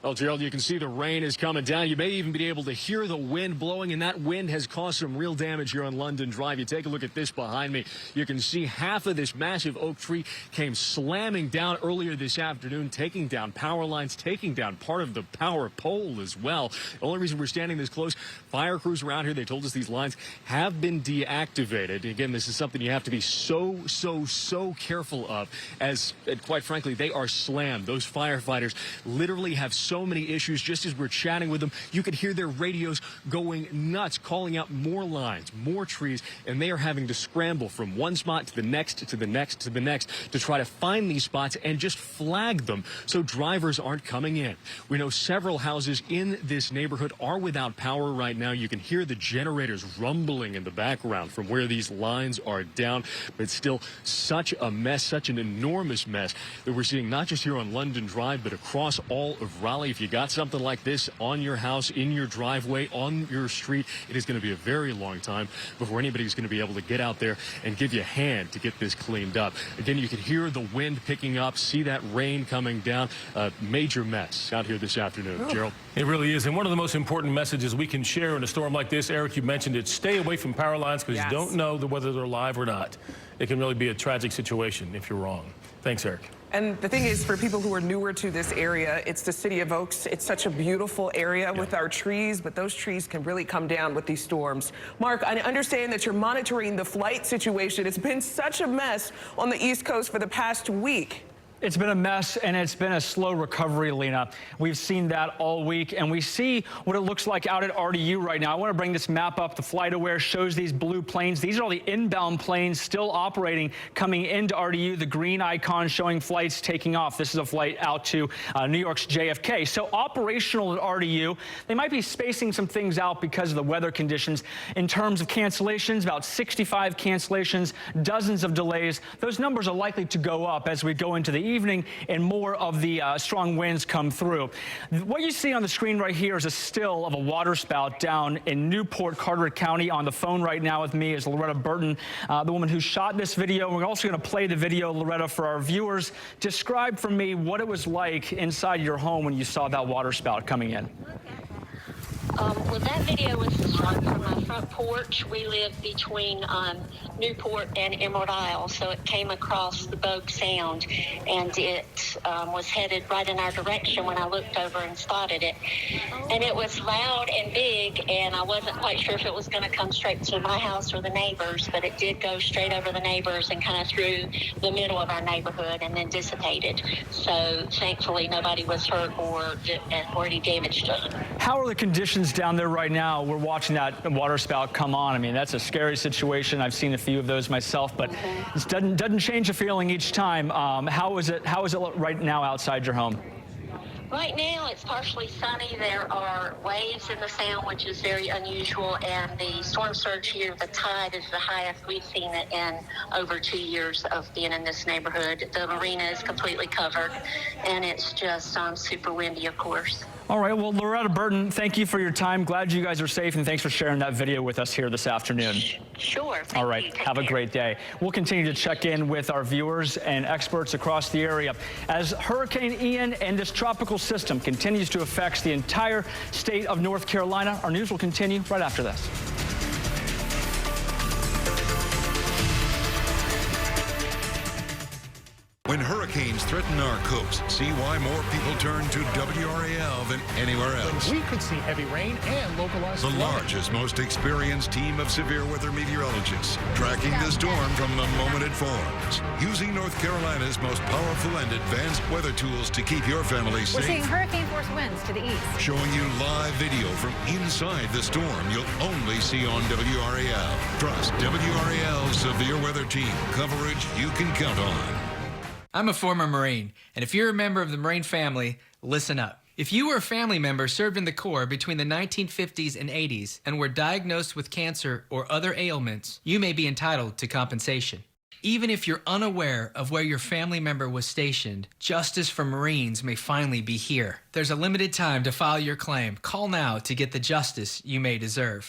Well, Gerald, you can see the rain is coming down. You may even be able to hear the wind blowing, and that wind has caused some real damage here on London Drive. You take a look at this behind me. You can see half of this massive oak tree came slamming down earlier this afternoon, taking down power lines, taking down part of the power pole as well. The only reason we're standing this close, fire crews around here, they told us these lines have been deactivated. Again, this is something you have to be so careful of, as quite frankly, they are slammed. Those firefighters literally have so many issues. Just as we're chatting with them, you could hear their radios going nuts, calling out more lines, more trees, and they are having to scramble from one spot to the next, to the next, to the next, to try to find these spots and just flag them so drivers aren't coming in. We know several houses in this neighborhood are without power right now. You can hear the generators rumbling in the background from where these lines are down, but it's still such a mess, such an enormous mess that we're seeing not just here on London Drive, but across all of Raleigh Valley, if you got something like this on your house, in your driveway, on your street, it is going to be a very long time before anybody's going to be able to get out there and give you a hand to get this cleaned up. Again, you can hear the wind picking up, see that rain coming down. A major mess out here this afternoon. Gerald? It really is. And one of the most important messages we can share in a storm like this, Eric, you mentioned it, stay away from power lines because you don't know whether they're live or not. It can really be a tragic situation if you're wrong. Thanks, Eric. And the thing is, for people who are newer to this area, it's the city of Oaks. It's such a beautiful area with our trees, but those trees can really come down with these storms. Mark, I understand that you're monitoring the flight situation. It's been such a mess on the East Coast for the past week. It's been a mess, and it's been a slow recovery, Lena. We've seen that all week, and we see what it looks like out at RDU right now. I want to bring this map up. The FlightAware shows these blue planes. These are all the inbound planes still operating coming into RDU. The green icon showing flights taking off. This is a flight out to New York's JFK. So operational at RDU. They might be spacing some things out because of the weather conditions. In terms of cancellations, about 65 cancellations, dozens of delays. Those numbers are likely to go up as we go into the evening and more of the strong winds come through. What you see on the screen right here is a still of a water spout down in Newport, Carteret County. On the phone right now with me is Loretta Burton, the woman who shot this video. We're also going to play the video, Loretta, for our viewers. Describe for me what it was like inside your home when you saw that water spout coming in. Well, that video was shot from my front porch. We live between Newport and Emerald Isle, so it came across the Bogue Sound, and it was headed right in our direction when I looked over and spotted it. And it was loud and big, and I wasn't quite sure if it was going to come straight to my house or the neighbors, but it did go straight over the neighbors and kind of through the middle of our neighborhood and then dissipated. So thankfully, nobody was hurt or any damage done. How are the conditions down there right now? We're watching that water spout come on. I mean, that's a scary situation. I've seen a few of those myself, but it doesn't change the feeling each time. How is it right now outside your home? Right now, it's partially sunny. There are waves in the sound, which is very unusual, and the storm surge here, the tide is the highest we've seen it in over 2 years of being in this neighborhood. The marina is completely covered, and it's just super windy, of course. All right, well, Loretta Burton, thank you for your time. Glad you guys are safe, and thanks for sharing that video with us here this afternoon. Sure. All right, have a great day. We'll continue to check in with our viewers and experts across the area as Hurricane Ian and this tropical system continues to affect the entire state of North Carolina. Our news will continue right after this. When hurricanes threaten our coast, see why more people turn to WRAL than anywhere else. We could see heavy rain and localized The flooding. largest, most experienced team of severe weather meteorologists, tracking the storm from the moment it forms, using North Carolina's most powerful and advanced weather tools to keep your family safe. We're seeing hurricane-force winds to the east. Showing you live video from inside the storm you'll only see on WRAL. Trust WRAL's severe weather team, coverage you can count on. I'm a former Marine, and if you're a member of the Marine family, listen up. If you or a family member served in the Corps between the 1950s and 80s and were diagnosed with cancer or other ailments, you may be entitled to compensation. Even if you're unaware of where your family member was stationed, justice for Marines may finally be here. There's a limited time to file your claim. Call now to get the justice you may deserve.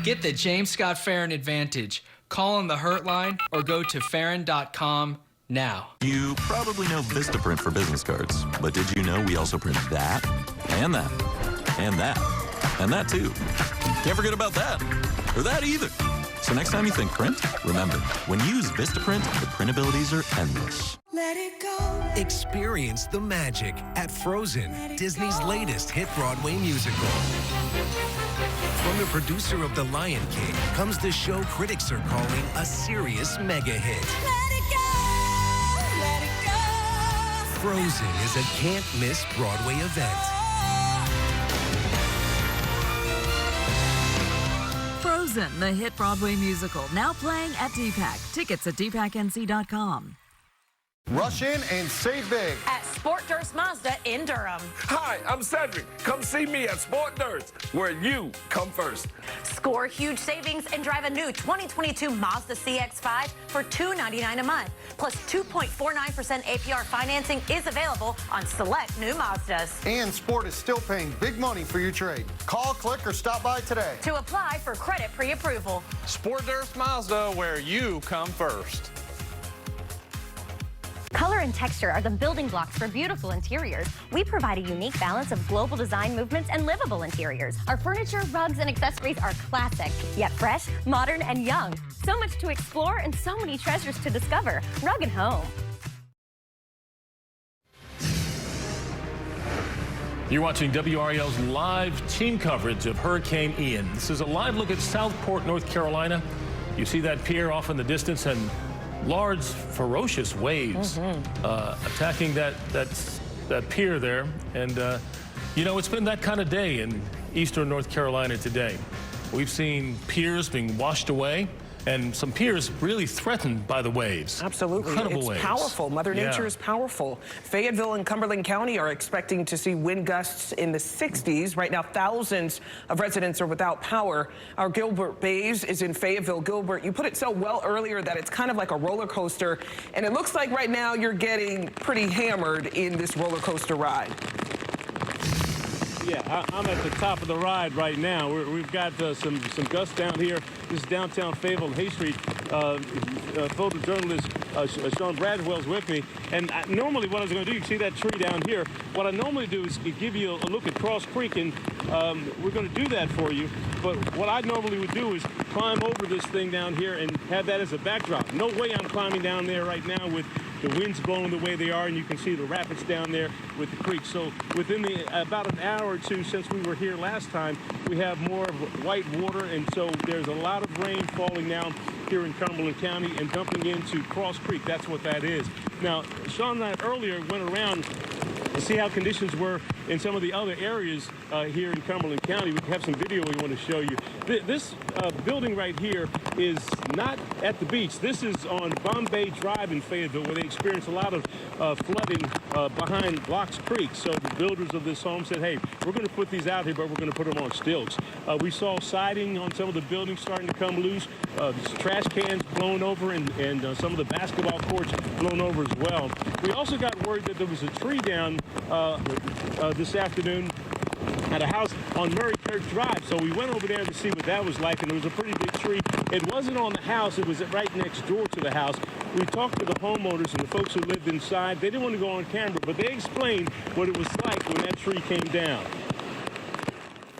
Get the James Scott Farron advantage. Call on the Hurt line or go to farron.com now. You probably know Vistaprint for business cards, but did you know we also print that, and that, and that, and that too? Can't forget about that, or that either. So next time you think print, remember, when you use Vistaprint, the print abilities are endless. Let it go. Experience the magic at Frozen, Disney's latest hit Broadway musical. From the producer of The Lion King comes the show critics are calling a serious mega hit. Frozen is a can't-miss Broadway event. Frozen, the hit Broadway musical, now playing at DPAC. Tickets at dpacnc.com. Rush in and save big at Sport Durst Mazda in Durham. Hi, I'm Cedric. Come see me at Sport Durst, where you come first. Score huge savings and drive a new 2022 Mazda CX-5 for $299 a month. Plus 2.49% APR financing is available on select new Mazdas. And Sport is still paying big money for your trade. Call, click, or stop by today. To apply for credit pre-approval. Sport Durst Mazda, where you come first. Color and texture are the building blocks for beautiful interiors. We provide a unique balance of global design movements and livable interiors. Our furniture, rugs, and accessories are classic, yet fresh, modern, and young. So much to explore and so many treasures to discover. Rug and Home. You're watching WRAL's live team coverage of Hurricane Ian. This is a live look at Southport, North Carolina. You see that pier off in the distance and large, ferocious waves attacking that pier there. And, you know, it's been that kind of day in eastern North Carolina today. We've seen piers being washed away and some piers really threatened by the waves. Absolutely. Incredible it's waves. Powerful. Mother Nature is powerful. Fayetteville and Cumberland County are expecting to see wind gusts in the 60s. Right now, thousands of residents are without power. Our Gilbert Bays is in Fayetteville. Gilbert, you put it so well earlier that it's kind of like a roller coaster, and it looks like right now you're getting pretty hammered in this roller coaster ride. Yeah, I'm at the top of the ride right now. We've got some gusts down here. This is downtown Fayetteville, Hay Street. Photojournalist Sean Bradwell's with me. And normally what I was going to do, you can see that tree down here. What I normally do is give you a look at Cross Creek, and we're going to do that for you. But what I normally would do is climb over this thing down here and have that as a backdrop. No way I'm climbing down there right now with the winds blowing the way they are, and you can see the rapids down there with the creek. So within about an hour or two since we were here last time, we have more of white water, and so there's a lot of rain falling down here in Cumberland County and dumping into Cross Creek. That's what that is. Now, Sean and I earlier went around to see how conditions were in some of the other areas here in Cumberland County. We have some video we want to show you. This building right here is not at the beach. This is on Bombay Drive in Fayetteville, where they experienced a lot of flooding behind Blocks Creek. So the builders of this home said, hey, we're going to put these out here, but we're going to put them on stilts. We saw siding on some of the buildings starting to come loose, trash cans blown over, and some of the basketball courts blown over as well. We also got word that there was a tree down this afternoon at a house on Murray Kirk Drive. So we went over there to see what that was like, and it was a pretty big tree. It wasn't on the house. It was right next door to the house. We talked to the homeowners and the folks who lived inside. They didn't want to go on camera, but they explained what it was like when that tree came down.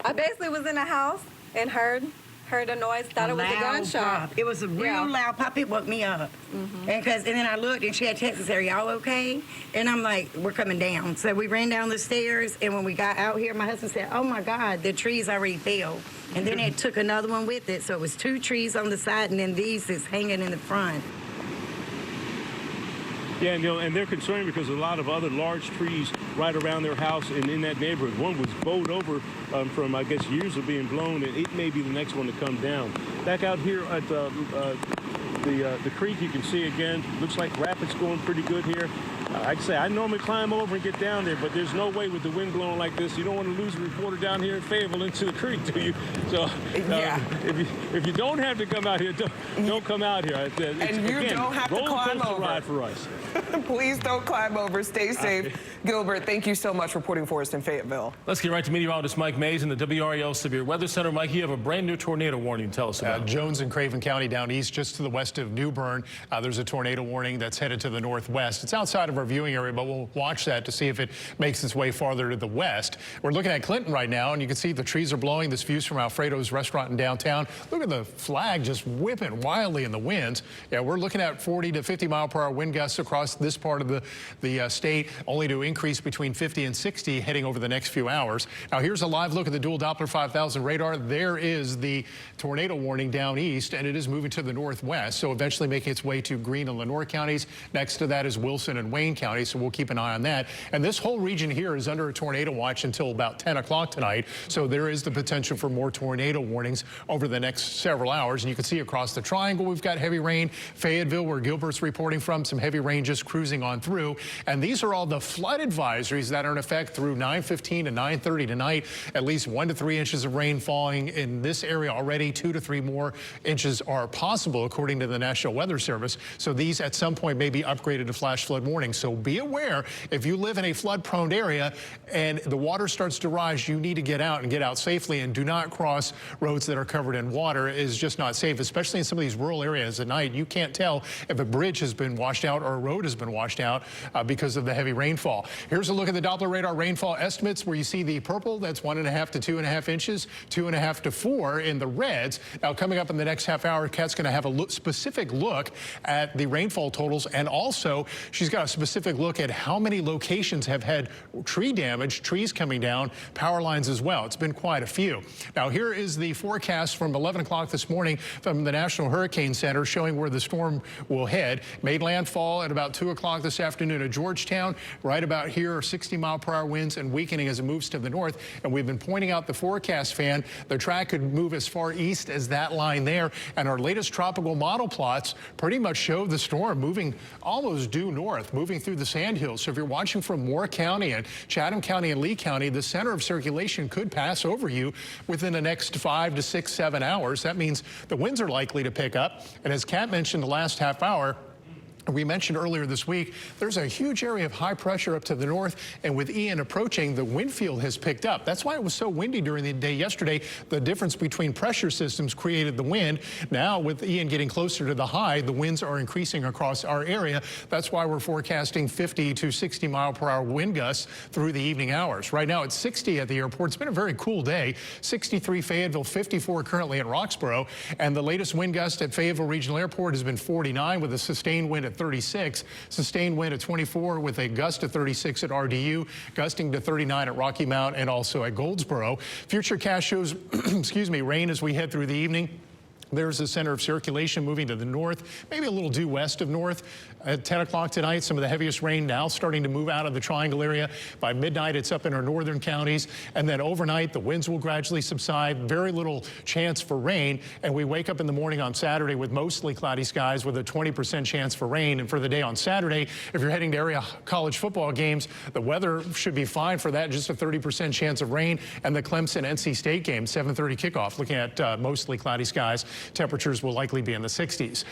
I basically was in the house and heard a noise, thought it was a gunshot. Pop. It was a real loud pop. It woke me up. And then I looked, and she had texted and said, "Are y'all okay?" And I'm like, "We're coming down." So we ran down the stairs, and when we got out here, my husband said, "Oh my God, the trees already fell." And then it took another one with it. So it was 2 trees on the side, and then these is hanging in the front. Yeah, and they're concerned because a lot of other large trees right around their house and in that neighborhood. One was bowed over from, I guess, years of being blown, and it may be the next one to come down. Back out here at the creek, you can see again, looks like rapids going pretty good here. Like I say, I normally climb over and get down there, but there's no way with the wind blowing like this. You don't want to lose a reporter down here in Fayetteville into the creek, do you? So if you don't have to come out here, don't come out here. And you don't have to climb over. Ride for us. Please don't climb over. Stay safe. Gilbert, thank you so much for reporting for us in Fayetteville. Let's get right to meteorologist Mike Mays in the WRAL Severe Weather Center. Mike, you have a brand new tornado warning. Tell us about it. Jones and Craven County down east, just to the west of New Bern. There's a tornado warning that's headed to the northwest. It's outside of our viewing area, but we'll watch that to see if it makes its way farther to the west. We're looking at Clinton right now, and you can see the trees are blowing. This view's from Alfredo's restaurant in downtown. Look at the flag just whipping wildly in the winds. Yeah, we're looking at 40 to 50 mile per hour wind gusts across this part of the state, only to increase between 50 and 60 heading over the next few hours. Now, here's a live look at the dual Doppler 5000 radar. There is the tornado warning down east, and it is moving to the northwest, so eventually making its way to Greene and Lenore counties. Next to that is Wilson and Wayne Wayne County, so we'll keep an eye on that. And this whole region here is under a tornado watch until about 10 o'clock tonight, so there is the potential for more tornado warnings over the next several hours. And you can see across the triangle, we've got heavy rain. Fayetteville, where Gilbert's reporting from, some heavy rain just cruising on through. And these are all the flood advisories that are in effect through 9:15 to 9:30 tonight. At least 1 to 3 inches of rain falling in this area already. 2 to 3 more inches are possible, according to the National Weather Service. So these at some point may be upgraded to flash flood warnings. So be aware, if you live in a flood-prone area and the water starts to rise, you need to get out and get out safely, and do not cross roads that are covered in water. It is just not safe, especially in some of these rural areas at night. You can't tell if a bridge has been washed out or a road has been washed out because of the heavy rainfall. Here's a look at the Doppler radar rainfall estimates, where you see the purple, that's 1.5 to 2.5 inches, 2.5 to 4 in the reds. Now, coming up in the next half hour, Kat's going to have a specific look at the rainfall totals, and also she's got a specific look at how many locations have had tree damage, trees coming down, power lines as well. It's been quite a few. Now, here is the forecast from 11 o'clock this morning from the National Hurricane Center, showing where the storm will head. Made landfall at about 2 o'clock this afternoon at Georgetown. Right about here are 60-mile-per-hour winds and weakening as it moves to the north. And we've been pointing out the forecast fan. The track could move as far east as that line there. And our latest tropical model plots pretty much show the storm moving almost due north, moving through the Sandhills. So if you're watching from Moore County and Chatham County and Lee County, the center of circulation could pass over you within the next 5 to 6, 7 hours. That means the winds are likely to pick up. And as Kat mentioned the last half hour, we mentioned earlier this week, there's a huge area of high pressure up to the north, and with Ian approaching, the wind field has picked up. That's why it was so windy during the day yesterday. The difference between pressure systems created the wind. Now, with Ian getting closer to the high, the winds are increasing across our area. That's why we're forecasting 50 to 60 mile per hour wind gusts through the evening hours. Right now, it's 60 at the airport. It's been a very cool day. 63 Fayetteville, 54 currently at Roxborough, and the latest wind gust at Fayetteville Regional Airport has been 49 with a sustained wind at 36, sustained wind at 24 with a gust of 36 at RDU, gusting to 39 at Rocky Mount and also at Goldsboro. Futurecast shows, excuse me, rain as we head through the evening. There's the center of circulation moving to the north, maybe a little due west of north. At 10 o'clock tonight, some of the heaviest rain now starting to move out of the triangle area. By midnight, it's up in our northern counties. And then overnight, the winds will gradually subside. Very little chance for rain. And we wake up in the morning on Saturday with mostly cloudy skies with a 20% chance for rain. And for the day on Saturday, if you're heading to area college football games, the weather should be fine for that. Just a 30% chance of rain. And the Clemson-NC State game, 7:30 kickoff, looking at mostly cloudy skies. Temperatures will likely be in the 60s.